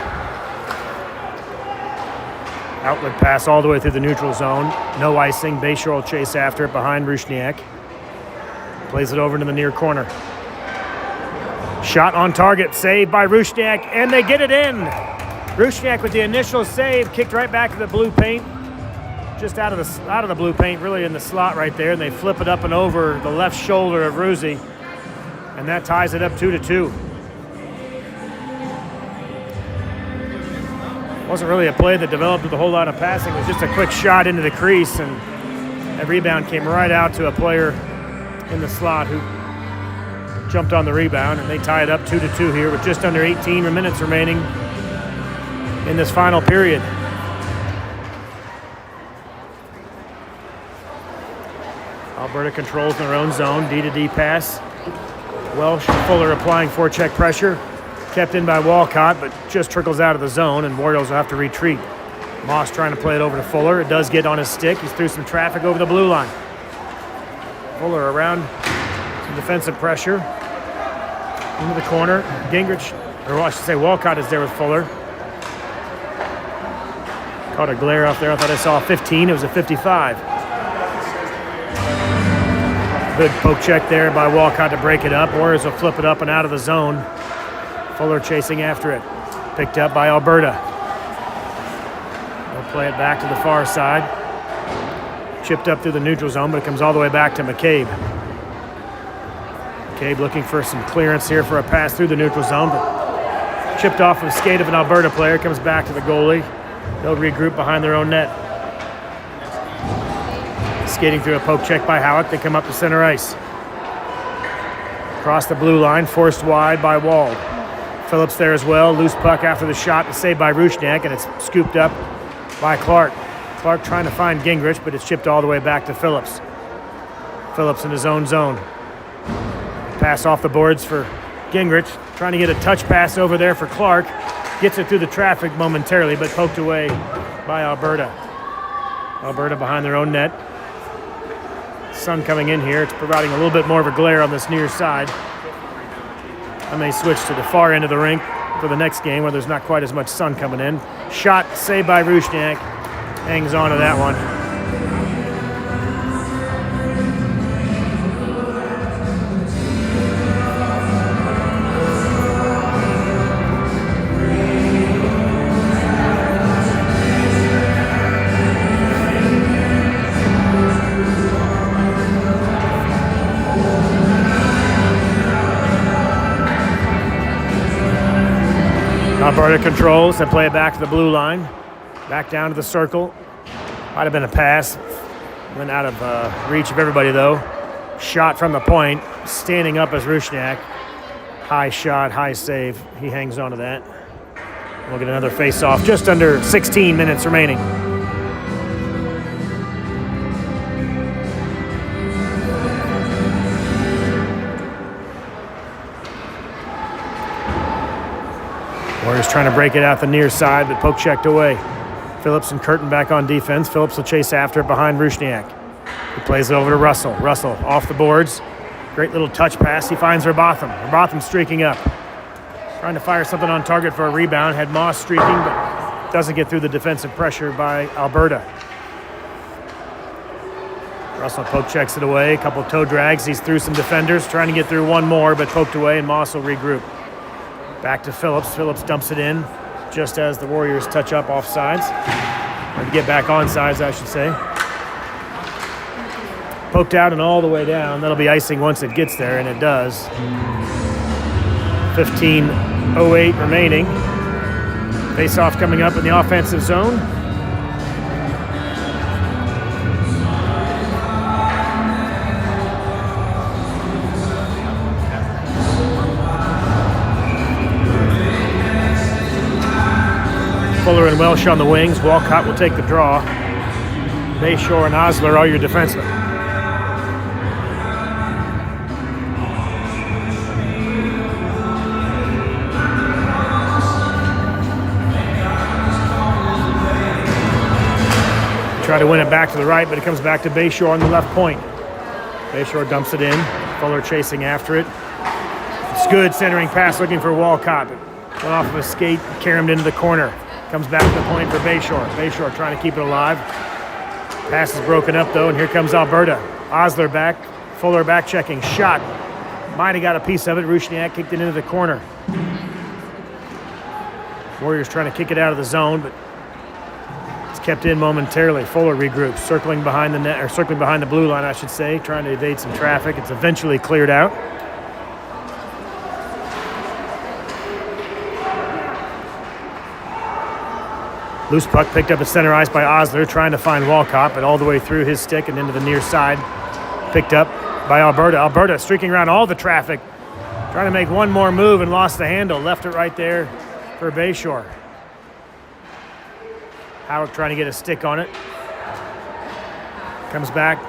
Outlet pass all the way through the neutral zone. No icing. Bayshore will chase after it behind Rusniak. Plays it over into the near corner. Shot on target, saved by Rusniak, and they get it in. Rusniak with the initial save, kicked right back to the blue paint. Just out of the blue paint, really in the slot right there, and they flip it up and over the left shoulder of Ruzi, and that ties it up 2-2. Wasn't really a play that developed with a whole lot of passing. It was just a quick shot into the crease, and that rebound came right out to a player in the slot who jumped on the rebound, and they tie it up 2-2 here with just under 18 minutes remaining in this final period. Alberta controls in their own zone, D-to-D pass. Welsh and Fuller applying forecheck pressure. Kept in by Walcott, but just trickles out of the zone, and Warriors will have to retreat. Moss trying to play it over to Fuller. It does get on his stick. He's through some traffic over the blue line. Fuller around some defensive pressure. Into the corner. Gingrich, or I should say Walcott is there with Fuller. Caught a glare off there. I thought I saw a 15. It was a 55. Good poke check there by Walcott to break it up. Warriors will flip it up and out of the zone. Fuller chasing after it. Picked up by Alberta. They'll play it back to the far side. Chipped up through the neutral zone, but it comes all the way back to McCabe. McCabe looking for some clearance here for a pass through the neutral zone, but chipped off of the skate of an Alberta player. Comes back to the goalie. They'll regroup behind their own net. Skating through a poke check by Howick. They come up to center ice. Across the blue line, forced wide by Wald. Phillips there as well. Loose puck after the shot, and saved by Rusnak, and it's scooped up by Clark. Clark trying to find Gingrich, but it's chipped all the way back to Phillips. Phillips in his own zone. Pass off the boards for Gingrich. Trying to get a touch pass over there for Clark. Gets it through the traffic momentarily, but poked away by Alberta. Alberta behind their own net. Sun coming in here. It's providing a little bit more of a glare on this near side. I may switch to the far end of the rink for the next game where there's not quite as much sun coming in. Shot saved by Rusnak. Hangs on to that one. Alberta controls and play it back to the blue line. Back down to the circle. Might have been a pass. Went out of reach of everybody though. Shot from the point. Standing up as Rusnak. High shot, high save. He hangs on to that. We'll get another face-off. Just under 16 minutes remaining. Warriors trying to break it out the near side, but poke checked away. Phillips and Curtin back on defense. Phillips will chase after it behind Rusnak. He plays it over to Russell. Russell off the boards. Great little touch pass. He finds Robotham. Robotham streaking up. Trying to fire something on target for a rebound. Had Moss streaking, but doesn't get through the defensive pressure by Alberta. Russell poke checks it away. A couple toe drags. He's through some defenders. Trying to get through one more, but poked away, and Moss will regroup. Back to Phillips. Phillips dumps it in just as the Warriors touch up off sides. Or to get back on sides, I should say. Poked out and all the way down. That'll be icing once it gets there, and it does. 15:08 remaining. Face-off coming up in the offensive zone. Fuller and Welsh on the wings. Walcott will take the draw. Bayshore and Osler are your defensemen. Try to win it back to the right, but it comes back to Bayshore on the left point. Bayshore dumps it in. Fuller chasing after it. It's good centering pass looking for Walcott. Went off of a skate, carried him into the corner. Comes back to the point for Bayshore. Bayshore trying to keep it alive. Pass is broken up though, and here comes Alberta. Osler back, Fuller back checking. Shot. Might have got a piece of it. Rusnak kicked it into the corner. Warriors trying to kick it out of the zone, but it's kept in momentarily. Fuller regroups, circling behind the net, or circling behind the blue line, I should say, trying to evade some traffic. It's eventually cleared out. Loose puck picked up at center ice by Osler, trying to find Walcott, but all the way through his stick and into the near side. Picked up by Alberta. Alberta streaking around all the traffic, trying to make one more move and lost the handle. Left it right there for Bayshore. Howard trying to get a stick on it. Comes back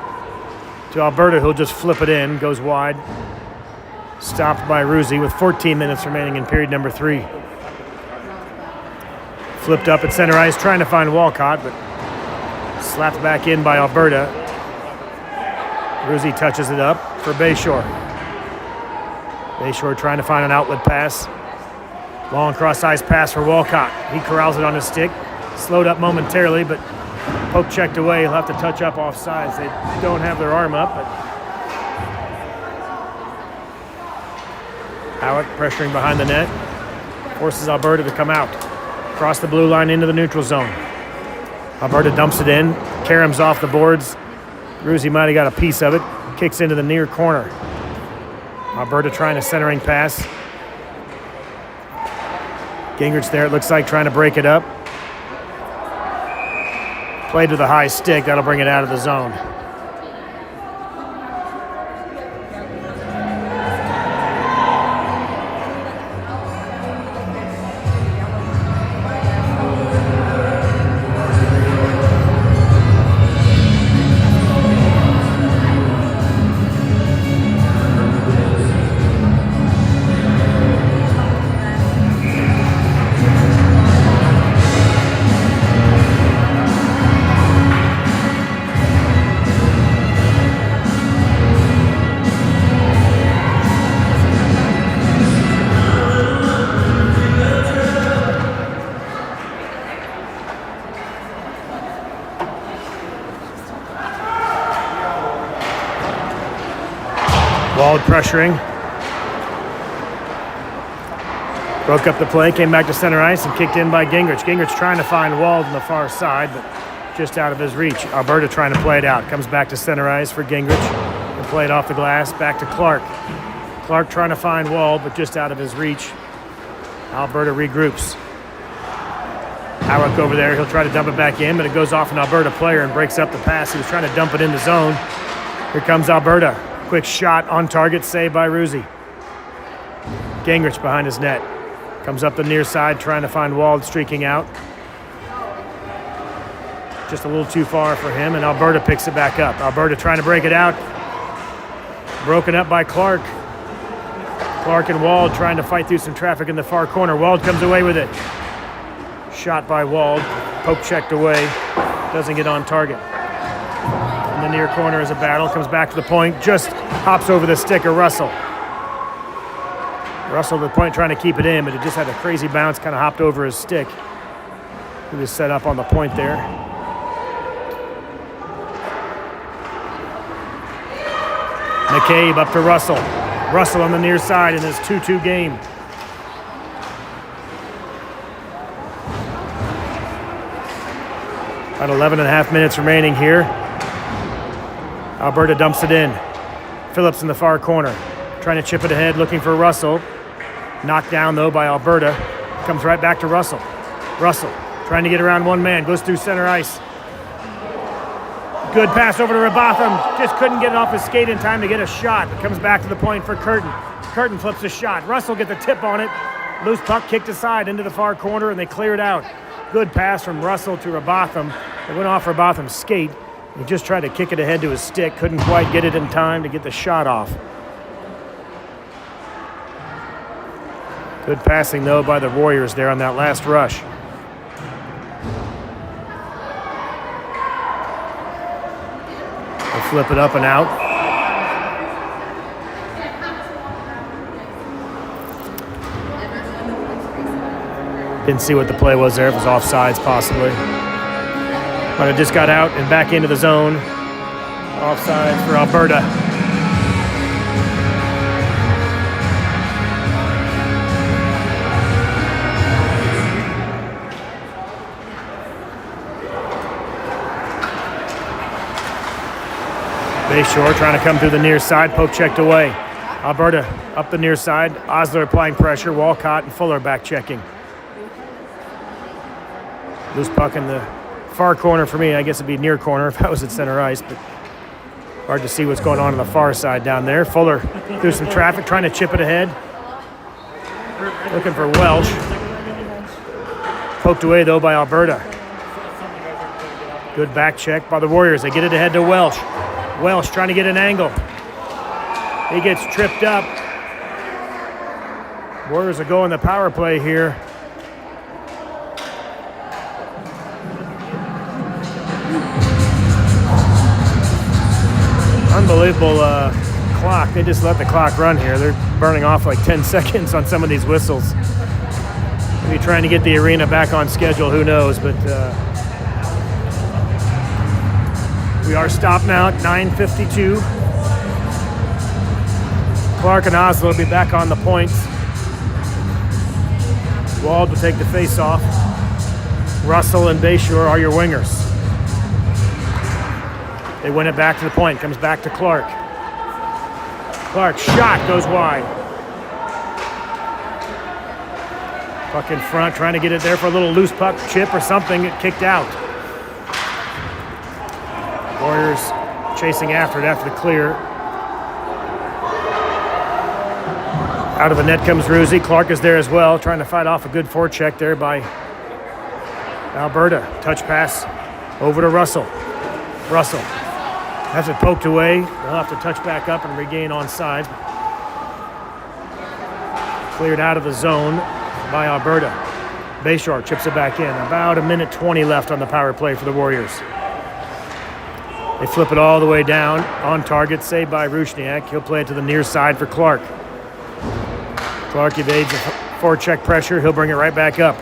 to Alberta, who'll just flip it in, goes wide. Stopped by Ruzi with 14 minutes remaining in period number 3. Flipped up at center ice, trying to find Walcott, but slapped back in by Alberta. Ruzi touches it up for Bayshore. Bayshore trying to find an outlet pass. Long cross-ice pass for Walcott. He corrals it on his stick. Slowed up momentarily, but poke checked away. He'll have to touch up offsides. They don't have their arm up, but Howick pressuring behind the net. Forces Alberta to come out. Across the blue line into the neutral zone. Alberta dumps it in. Karam's off the boards. Ruzi might have got a piece of it. Kicks into the near corner. Alberta trying a centering pass. Gingrich there, it looks like, trying to break it up. Played to the high stick. That'll bring it out of the zone. Wald pressuring. Broke up the play, came back to center ice and kicked in by Gingrich. Gingrich trying to find Wald on the far side, but just out of his reach. Alberta trying to play it out. Comes back to center ice for Gingrich and play it off the glass. Back to Clark. Clark trying to find Wald, but just out of his reach. Alberta regroups. Howick over there. He'll try to dump it back in, but it goes off an Alberta player and breaks up the pass. He was trying to dump it in the zone. Here comes Alberta. Quick shot on target, saved by Ruzi. Gingrich behind his net. Comes up the near side, trying to find Wald streaking out. Just a little too far for him, and Alberta picks it back up. Alberta trying to break it out. Broken up by Clark. Clark and Wald trying to fight through some traffic in the far corner. Wald comes away with it. Shot by Wald. Poke checked away. Doesn't get on target. In the near corner is a battle. Comes back to the point. Just hops over the stick of Russell. Russell to the point trying to keep it in, but it just had a crazy bounce. Kind of hopped over his stick. He was set up on the point there. McCabe up to Russell. Russell on the near side in this 2-2 game. About 11 and a half minutes remaining here. Alberta dumps it in. Phillips in the far corner. Trying to chip it ahead, looking for Russell. Knocked down, though, by Alberta. Comes right back to Russell. Russell trying to get around one man. Goes through center ice. Good pass over to Robotham. Just couldn't get it off his skate in time to get a shot. It comes back to the point for Curtin. Curtin flips a shot. Russell gets the tip on it. Loose puck kicked aside into the far corner, and they clear it out. Good pass from Russell to Robotham. It went off Robotham's skate. He just tried to kick it ahead to his stick. Couldn't quite get it in time to get the shot off. Good passing, though, by the Warriors there on that last rush. They'll flip it up and out. Didn't see what the play was there. If it was offsides, possibly. But it just got out and back into the zone. Offsides for Alberta. Bayshore trying to come through the near side. Poke checked away. Alberta up the near side. Osler applying pressure. Walcott and Fuller back checking. Loose puck in the far corner for me. I guess it'd be near corner if I was at center ice, but hard to see what's going on the far side down there. Fuller through some traffic, trying to chip it ahead. Looking for Welsh. Poked away, though, by Alberta. Good back check by the Warriors. They get it ahead to Welsh. Welsh trying to get an angle. He gets tripped up. Warriors are going the power play here. Unbelievable clock. They just let the clock run here. They're burning off like 10 seconds on some of these whistles. Maybe trying to get the arena back on schedule, who knows, but we are stopped now at 9:52. Clark and Oslo will be back on the points. Wald will take the face-off. Russell and Bayshore are your wingers. They win it back to the point. Comes back to Clark. Clark's shot goes wide. Puck in front, trying to get it there for a little loose puck chip or something. It kicked out. Warriors chasing after it after the clear. Out of the net comes Ruzzi. Clark is there as well, trying to fight off a good forecheck there by Alberta. Touch pass over to Russell. Russell has it poked away. They'll have to touch back up and regain onside. Cleared out of the zone by Alberta. Bayshore chips it back in. About 1:20 left on the power play for the Warriors. They flip it all the way down. On target, saved by Rusniak. He'll play it to the near side for Clark. Clark evades the forecheck pressure. He'll bring it right back up.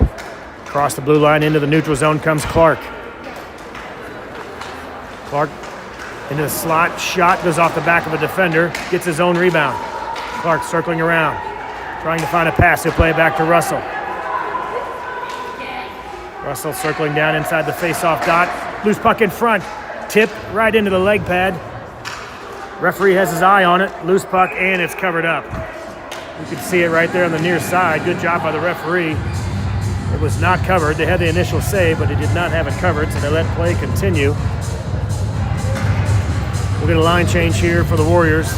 Across the blue line into the neutral zone comes Clark. Clark into the slot. Shot goes off the back of a defender. Gets his own rebound. Clark circling around. Trying to find a pass. He'll play it back to Russell. Russell circling down inside the face-off dot. Loose puck in front. Tip right into the leg pad. Referee has his eye on it. Loose puck, and it's covered up. You can see it right there on the near side. Good job by the referee. It was not covered. They had the initial save, but he did not have it covered, so they let play continue. We'll get a line change here for the Warriors.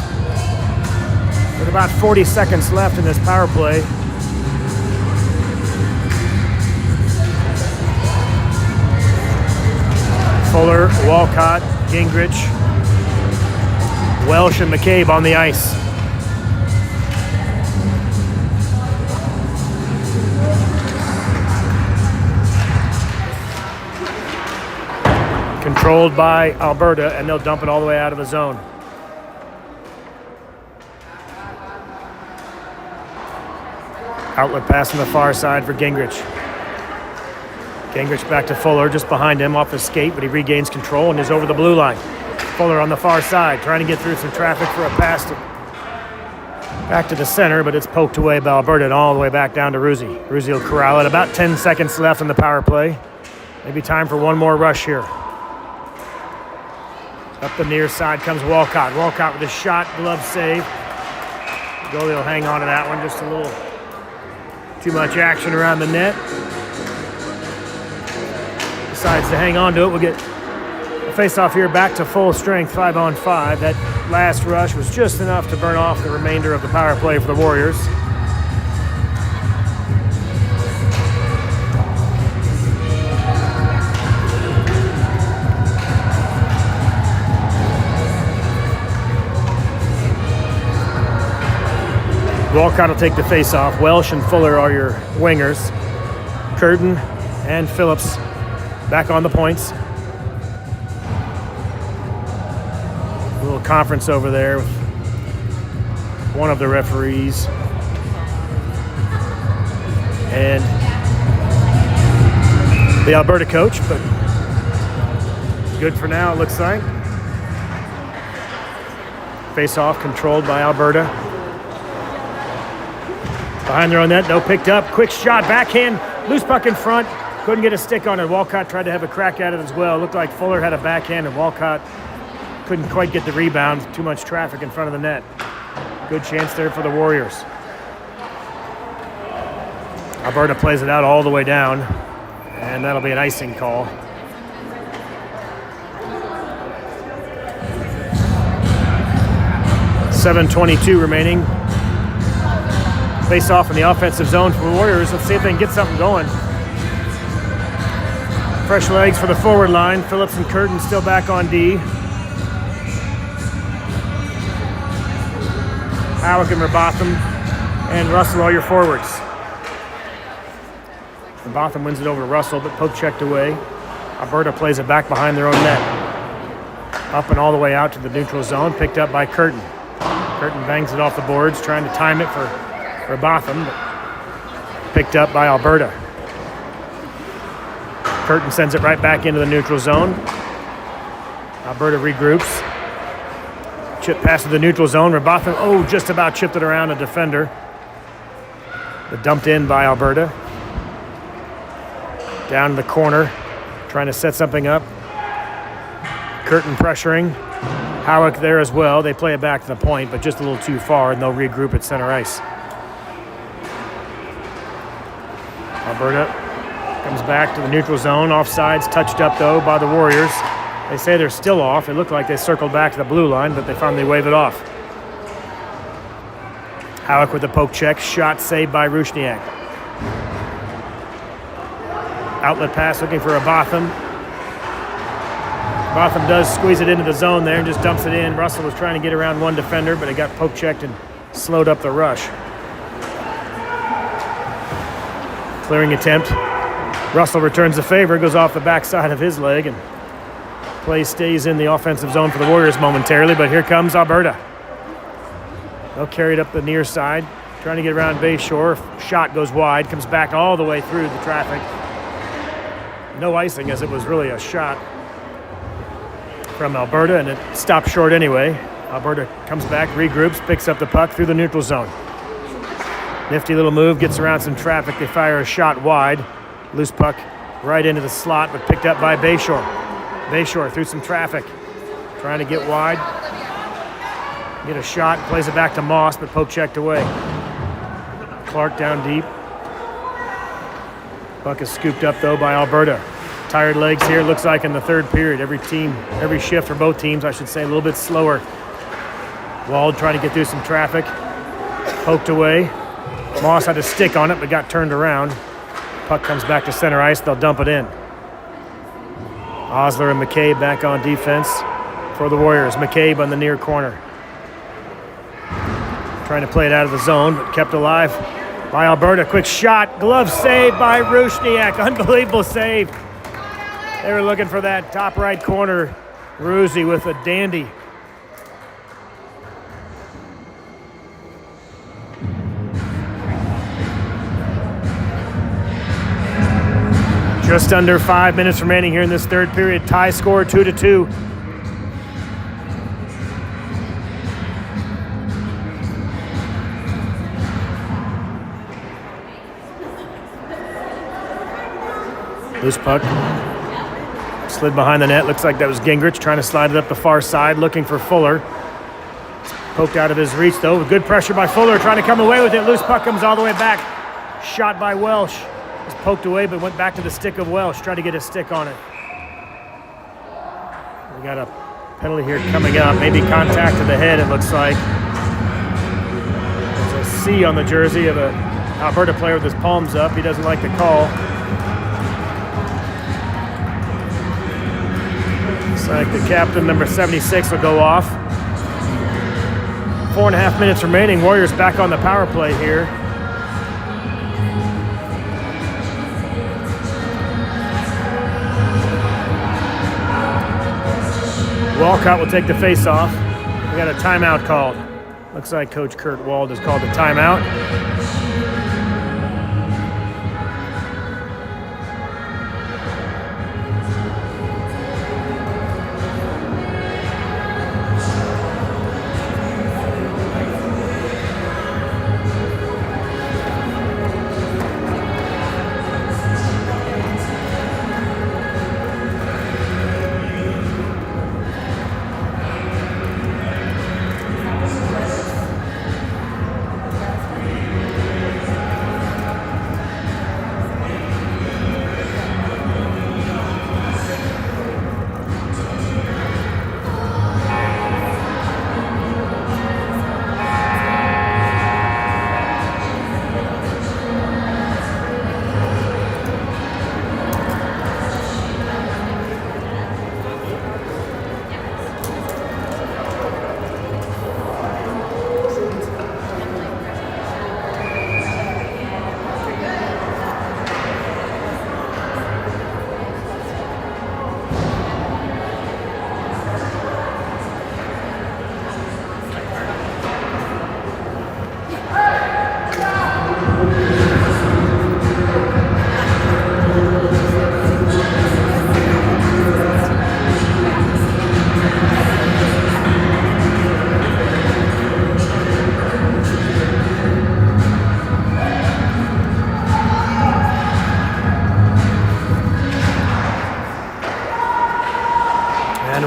With about 40 seconds left in this power play. Fuller, Walcott, Gingrich, Welsh, and McCabe on the ice. Controlled by Alberta, and they'll dump it all the way out of the zone. Outlet pass on the far side for Gingrich. Gingrich back to Fuller, just behind him off his skate, but he regains control and is over the blue line. Fuller on the far side, trying to get through some traffic for a pass back to the center, but it's poked away by Alberta and all the way back down to Ruzzi. Ruzzi will corral it. About 10 seconds left in the power play. Maybe time for one more rush here. Up the near side comes Walcott. Walcott with a shot, glove save. The goalie will hang on to that one. Just a little too much action around the net. Decides to hang on to it. We'll get a face-off here back to full strength, 5-on-5. That last rush was just enough to burn off the remainder of the power play for the Warriors. Walcott will take the face-off. Welsh and Fuller are your wingers. Curtin and Phillips back on the points. A little conference over there with one of the referees. And the Alberta coach, but good for now, it looks like. Face-off controlled by Alberta. Behind their own net, no, picked up. Quick shot, backhand, loose puck in front. Couldn't get a stick on it. Walcott tried to have a crack at it as well. Looked like Fuller had a backhand and Walcott couldn't quite get the rebound. Too much traffic in front of the net. Good chance there for the Warriors. Alberta plays it out all the way down. And that'll be an icing call. .7:22 remaining. Face off in the offensive zone for the Warriors. Let's see if they can get something going. Fresh legs for the forward line. Phillips and Curtin still back on D. Howick and Robotham and Russell are your forwards. Robotham wins it over to Russell, but poke checked away. Alberta plays it back behind their own net. Up and all the way out to the neutral zone, picked up by Curtin. Curtin bangs it off the boards, trying to time it for Robotham, but picked up by Alberta. Curtin sends it right back into the neutral zone. Alberta regroups. Chip past to the neutral zone. Robotham, just about chipped it around a defender. But dumped in by Alberta. Down in the corner, trying to set something up. Curtin pressuring. Howick there as well. They play it back to the point, but just a little too far, and they'll regroup at center ice. Alberta comes back to the neutral zone. Offsides, touched up though by the Warriors. They say they're still off. It looked like they circled back to the blue line, but they finally wave it off. Howick with the poke check. Shot saved by Rusniak. Outlet pass looking for Robotham. Robotham does squeeze it into the zone there and just dumps it in. Russell was trying to get around one defender, but it got poke checked and slowed up the rush. Clearing attempt. Russell returns the favor, goes off the backside of his leg, and play stays in the offensive zone for the Warriors momentarily, but here comes Alberta. They'll carry it up the near side, trying to get around Bayshore. Shot goes wide, comes back all the way through the traffic. No icing, as it was really a shot from Alberta, and it stopped short anyway. Alberta comes back, regroups, picks up the puck through the neutral zone. Nifty little move, gets around some traffic. They fire a shot wide. Loose puck right into the slot, but picked up by Bayshore. Bayshore through some traffic, trying to get wide. Get a shot, plays it back to Moss, but poke checked away. Clark down deep. Puck is scooped up though by Alberta. Tired legs here, looks like in the third period. Every shift for both teams, I should say, a little bit slower. Wald trying to get through some traffic. Poked away. Moss had a stick on it, but got turned around. Puck comes back to center ice, they'll dump it in. Osler and McCabe back on defense for the Warriors. McCabe on the near corner. Trying to play it out of the zone, but kept alive by Alberta. Quick shot, glove save by Rusniak. Unbelievable save. They were looking for that top right corner. Ruzi with a dandy. Just under 5 minutes remaining here in this third period. Tie score 2-2. Loose puck. Slid behind the net. Looks like that was Gingrich trying to slide it up the far side, looking for Fuller. Poked out of his reach, though. Good pressure by Fuller, trying to come away with it. Loose puck comes all the way back. Shot by Welsh. Was poked away, but went back to the stick of Welsh. Tried to get a stick on it. We got a penalty here coming up. Maybe contact to the head, it looks like. There's a C on the jersey of an Alberta player with his palms up. He doesn't like the call. Looks like the captain, number 76, will go off. 4.5 minutes remaining. Warriors back on the power play here. Walcott will take the face-off. We got a timeout called. Looks like Coach Kurt Wald has called the timeout.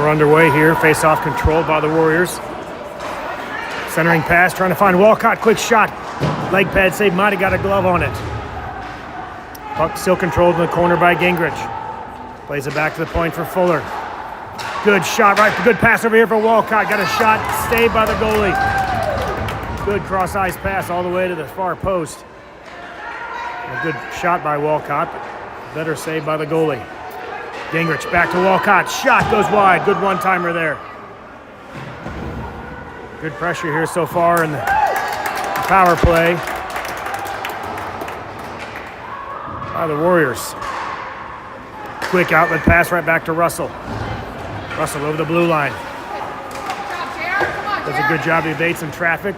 We're underway here. Face-off controlled by the Warriors. Centering pass, trying to find Walcott. Quick shot. Leg pad save. Might have got a glove on it. Puck still controlled in the corner by Gingrich. Plays it back to the point for Fuller. Good shot, right? Good pass over here for Walcott. Got a shot, saved by the goalie. Good cross-ice pass all the way to the far post. A good shot by Walcott, but better saved by the goalie. Gingrich back to Walcott. Shot goes wide. Good one-timer there. Good pressure here so far in the power play by the Warriors. Quick outlet pass right back to Russell. Russell over the blue line. Does a good job to evade some traffic.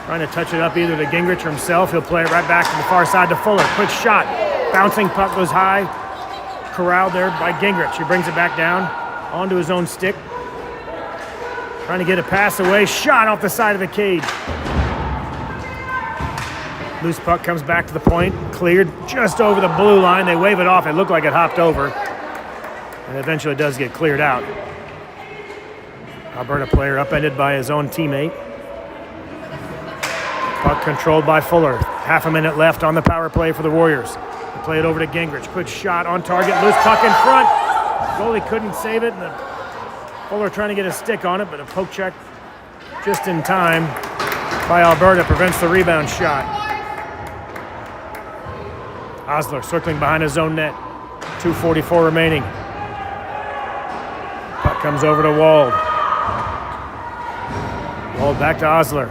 Trying to touch it up either to Gingrich or himself. He'll play it right back to the far side to Fuller. Quick shot. Bouncing puck goes high. Corralled there by Gingrich. He brings it back down onto his own stick. Trying to get a pass away. Shot off the side of the cage. Loose puck comes back to the point. Cleared just over the blue line. They wave it off. It looked like it hopped over. And eventually does get cleared out. Alberta player upended by his own teammate. Puck controlled by Fuller. Half a minute left on the power play for the Warriors. They play it over to Gingrich. Quick shot on target. Loose puck in front. Goalie couldn't save it. And Fuller trying to get a stick on it, but a poke check just in time by Alberta prevents the rebound shot. Osler circling behind his own net. 2:44 remaining. Puck comes over to Wald. Wald back to Osler.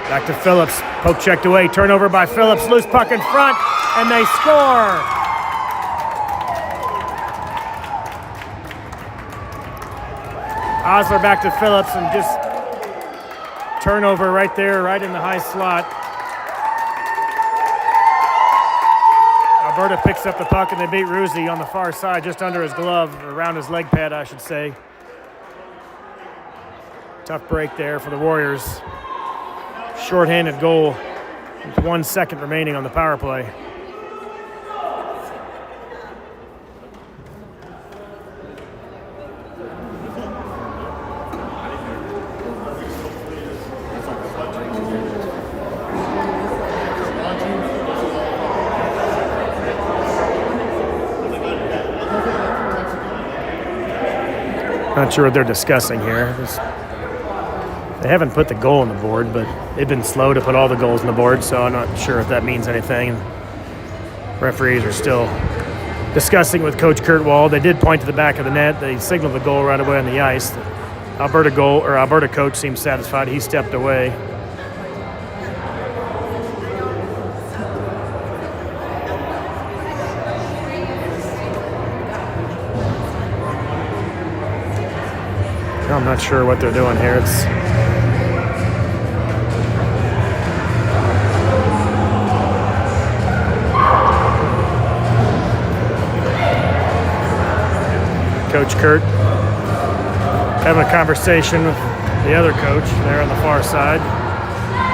Back to Phillips. Poke checked away. Turnover by Phillips. Loose puck in front. And they score. Osler back to Phillips and just turnover right there, right in the high slot. Alberta picks up the puck and they beat Ruzzi on the far side, just under his glove, or around his leg pad, I should say. Tough break there for the Warriors. Shorthanded goal with 1 second remaining on the power play. Not sure what they're discussing here. They haven't put the goal on the board, but they've been slow to put all the goals on the board, so I'm not sure if that means anything. Referees are still discussing with Coach Kurt Wald. They did point to the back of the net. They signaled the goal right away on the ice. The Alberta coach seems satisfied. He stepped away. I'm not sure what they're doing here. It's Coach Kurt having a conversation with the other coach there on the far side.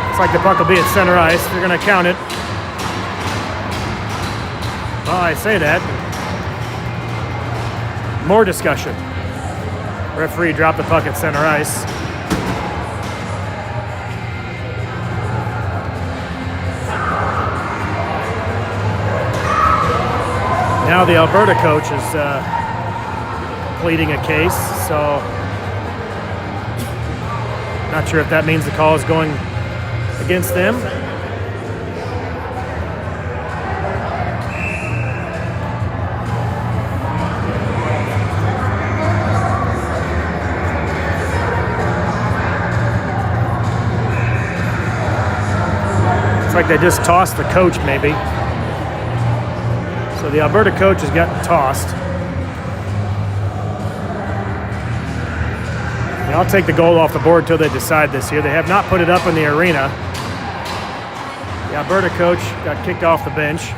Looks like the puck will be at center ice. They're going to count it. Well, I say that. More discussion. Referee dropped the puck at center ice. Now the Alberta coach is pleading a case, so not sure if that means the call is going against them. Like they just tossed the coach, maybe. So the Alberta coach has gotten tossed. And I'll take the goal off the board until they decide this here. They have not put it up in the arena. The Alberta coach got kicked off the bench.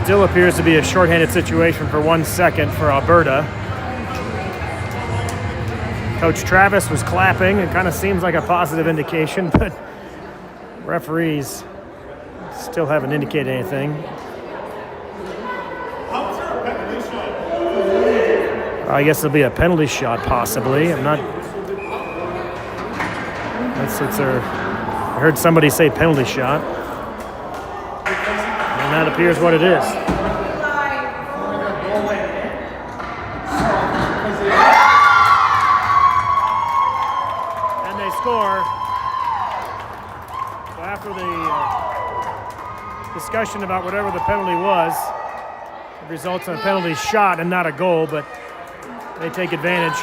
Still appears to be a shorthanded situation for 1 second for Alberta. Coach Travis was clapping. It kind of seems like a positive indication, but referees still haven't indicated anything. I guess it'll be a penalty shot, possibly. I'm not. I heard somebody say penalty shot, and that appears what it is. And they score. So after the discussion about whatever the penalty was, it results in a penalty shot and not a goal, but they take advantage.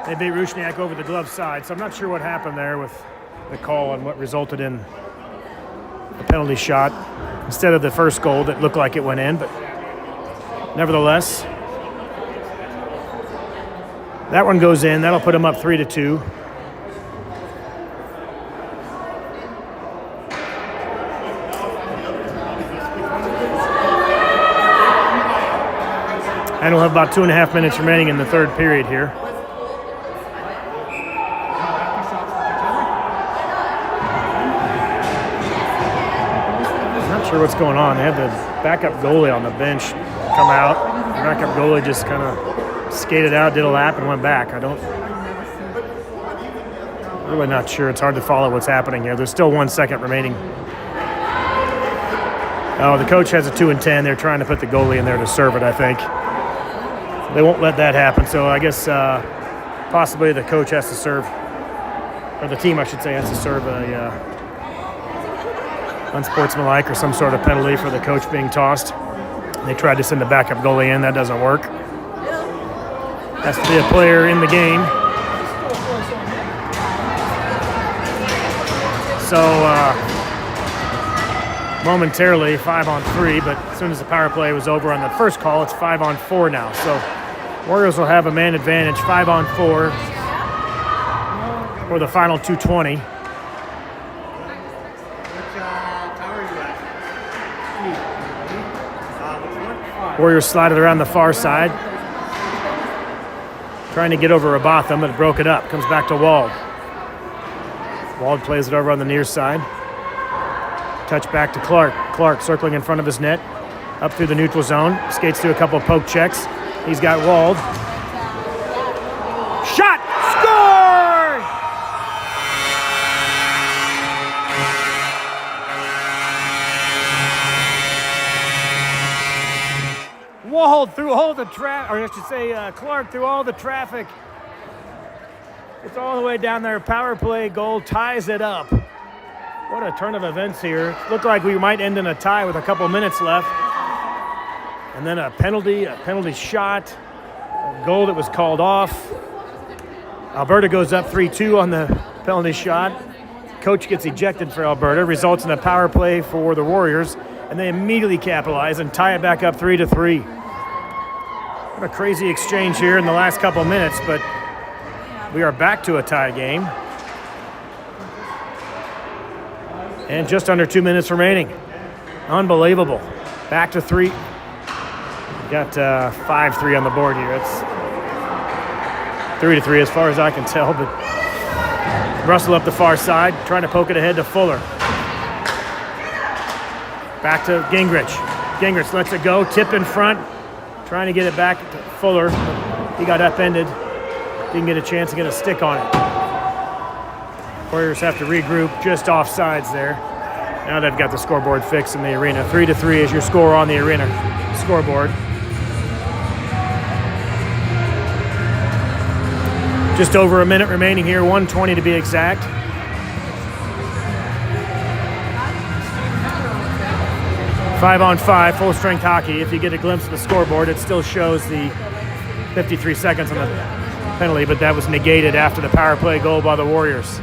They beat Rusniak over the glove side, so I'm not sure what happened there with the call and what resulted in the penalty shot instead of the first goal that looked like it went in, but nevertheless, that one goes in. That'll put them up 3-2. And we'll have about 2.5 minutes remaining in the third period here. Not sure what's going on. They have the backup goalie on the bench come out. The backup goalie just kind of skated out, did a lap, and went back. I'm really not sure. It's hard to follow what's happening here. There's still 1 second remaining. Oh, the coach has a 2 and 10. They're trying to put the goalie in there to serve it, I think. They won't let that happen, so I guess possibly the coach has to serve, or the team, I should say, has to serve a unsportsmanlike or some sort of penalty for the coach being tossed. They tried to send the backup goalie in. That doesn't work. Has to be a player in the game. So momentarily 5-on-3, but as soon as the power play was over on the first call, it's 5-on-4 now. So Warriors will have a man advantage, 5-on-4 for the final 2:20. Warriors slided around the far side, trying to get over Rabatham, but broke it up. Comes back to Wald. Wald plays it over on the near side. Touch back to Clark. Clark circling in front of his net, up through the neutral zone. Skates through a couple of poke checks. He's got Wald. Shot! Score! Wald through all the traffic, or I should say Clark through all the traffic. It's all the way down there. Power play goal ties it up. What a turn of events here. It looked like we might end in a tie with a couple minutes left. And then a penalty shot, a goal that was called off. Alberta goes up 3-2 on the penalty shot. Coach gets ejected for Alberta, results in a power play for the Warriors, and they immediately capitalize and tie it back up 3-3. What a crazy exchange here in the last couple minutes, but we are back to a tie game. And just under 2 minutes remaining. Unbelievable. Back to 3. Got 5-3 on the board here. It's 3-3 as far as I can tell, but Russell up the far side, trying to poke it ahead to Fuller. Back to Gingrich. Gingrich lets it go, tip in front, trying to get it back to Fuller. He got upended. Didn't get a chance to get a stick on it. Warriors have to regroup, just offsides there. Now they've got the scoreboard fixed in the arena. 3-3 is your score on the arena scoreboard. Just over a minute remaining here, 1:20 to be exact. Five-on-5, full-strength hockey. If you get a glimpse of the scoreboard, it still shows the 53 seconds on the penalty, but that was negated after the power play goal by the Warriors.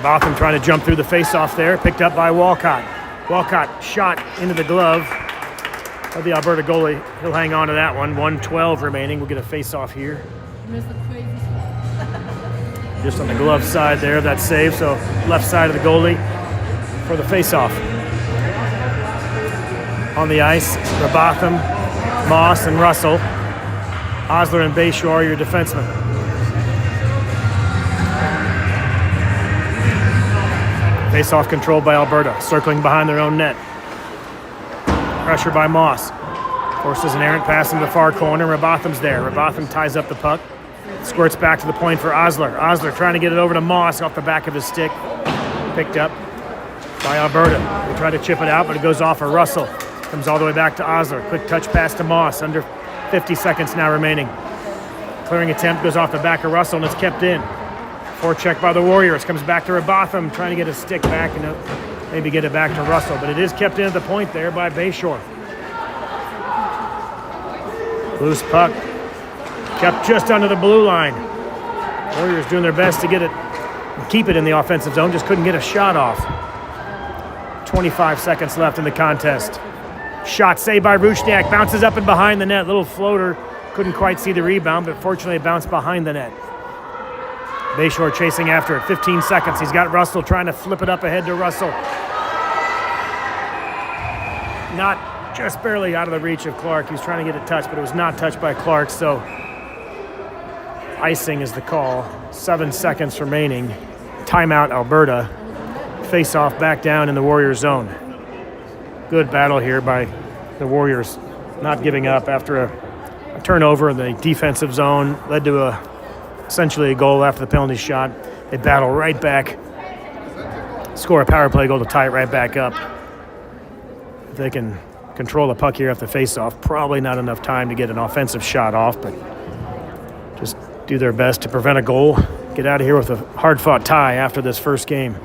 Botham trying to jump through the face-off there, picked up by Walcott. Walcott shot into the glove of the Alberta goalie. He'll hang on to that one. 1:12 remaining. We'll get a face-off here. Just on the glove side there of that save, so left side of the goalie for the face-off. On the ice, Rabatham, Moss, and Russell. Osler and Bayshore are your defensemen. Face-off controlled by Alberta, circling behind their own net. Pressure by Moss. Forces an errant pass into the far corner. Rabotham's there. Rabotham ties up the puck. Squirts back to the point for Osler. Osler trying to get it over to Moss off the back of his stick. Picked up by Alberta. They try to chip it out, but it goes off of Russell. Comes all the way back to Osler. Quick touch pass to Moss. Under 50 seconds now remaining. Clearing attempt goes off the back of Russell, and it's kept in. Forecheck by the Warriors. Comes back to Rabotham, trying to get a stick back and maybe get it back to Russell. But it is kept in at the point there by Bayshore. Loose puck. Kept just under the blue line. Warriors doing their best to get it, keep it in the offensive zone. Just couldn't get a shot off. 25 seconds left in the contest. Shot saved by Rusniak. Bounces up and behind the net. Little floater. Couldn't quite see the rebound, but fortunately it bounced behind the net. Bayshore chasing after it. 15 seconds. He's got Russell trying to flip it up ahead to Russell. Not just barely out of the reach of Clark. He was trying to get it touched, but it was not touched by Clark, so icing is the call. 7 seconds remaining. Timeout, Alberta. Face-off back down in the Warriors zone. Good battle here by the Warriors, not giving up after a turnover in the defensive zone. Led to essentially a goal after the penalty shot. They battle right back. Score a power play goal to tie it right back up. If they can control the puck here after the face-off, probably not enough time to get an offensive shot off, but just do their best to prevent a goal. Get out of here with a hard-fought tie after this first game.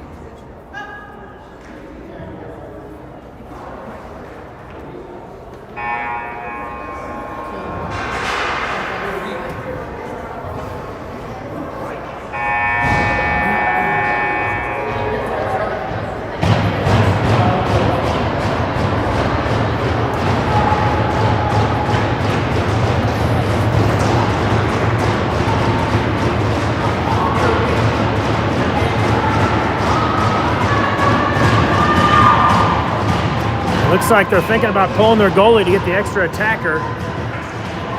Looks like they're thinking about pulling their goalie to get the extra attacker.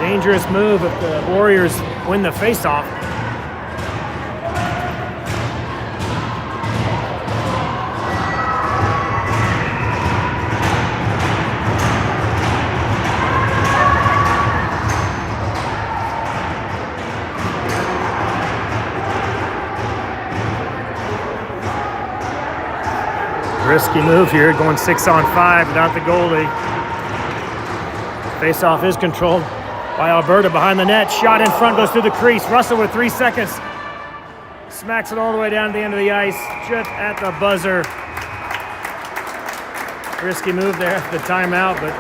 Dangerous move if the Warriors win the faceoff. Risky move here, going 6-on-5 without the goalie. Face-off is controlled by Alberta behind the net. Shot in front, goes through the crease. Russell with 3 seconds. Smacks it all the way down to the end of the ice, just at the buzzer. Risky move there after the timeout, but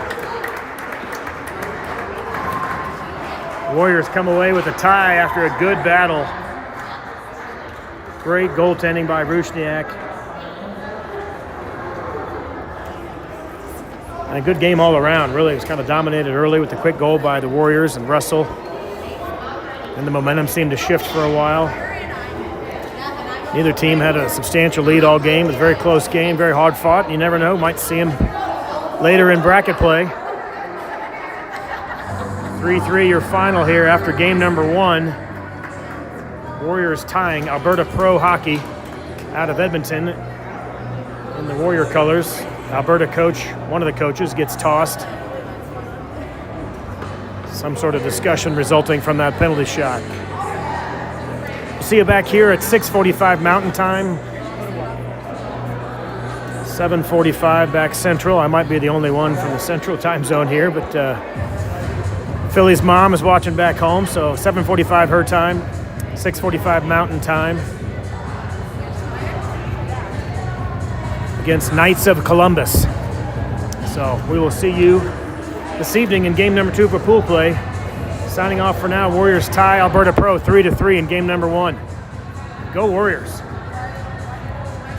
Warriors come away with a tie after a good battle. Great goaltending by Rusniak. And a good game all around, really. It was kind of dominated early with the quick goal by the Warriors and Russell. And the momentum seemed to shift for a while. Neither team had a substantial lead all game. It was a very close game, very hard fought. You never know, might see them later in bracket play. 3-3 your final here after game number 1. Warriors tying Alberta Pro Hockey out of Edmonton in the Warrior colors. Alberta coach, one of the coaches, gets tossed. Some sort of discussion resulting from that penalty shot. We'll see you back here at 6:45 Mountain Time. 7:45 back Central. I might be the only one from the Central time zone here, but Philly's mom is watching back home, so 7:45 her time, 6:45 Mountain Time. Against Knights of Columbus. So we will see you this evening in game number 2 for pool play. Signing off for now, Warriors tie Alberta Pro 3-3 in game number 1. Go Warriors.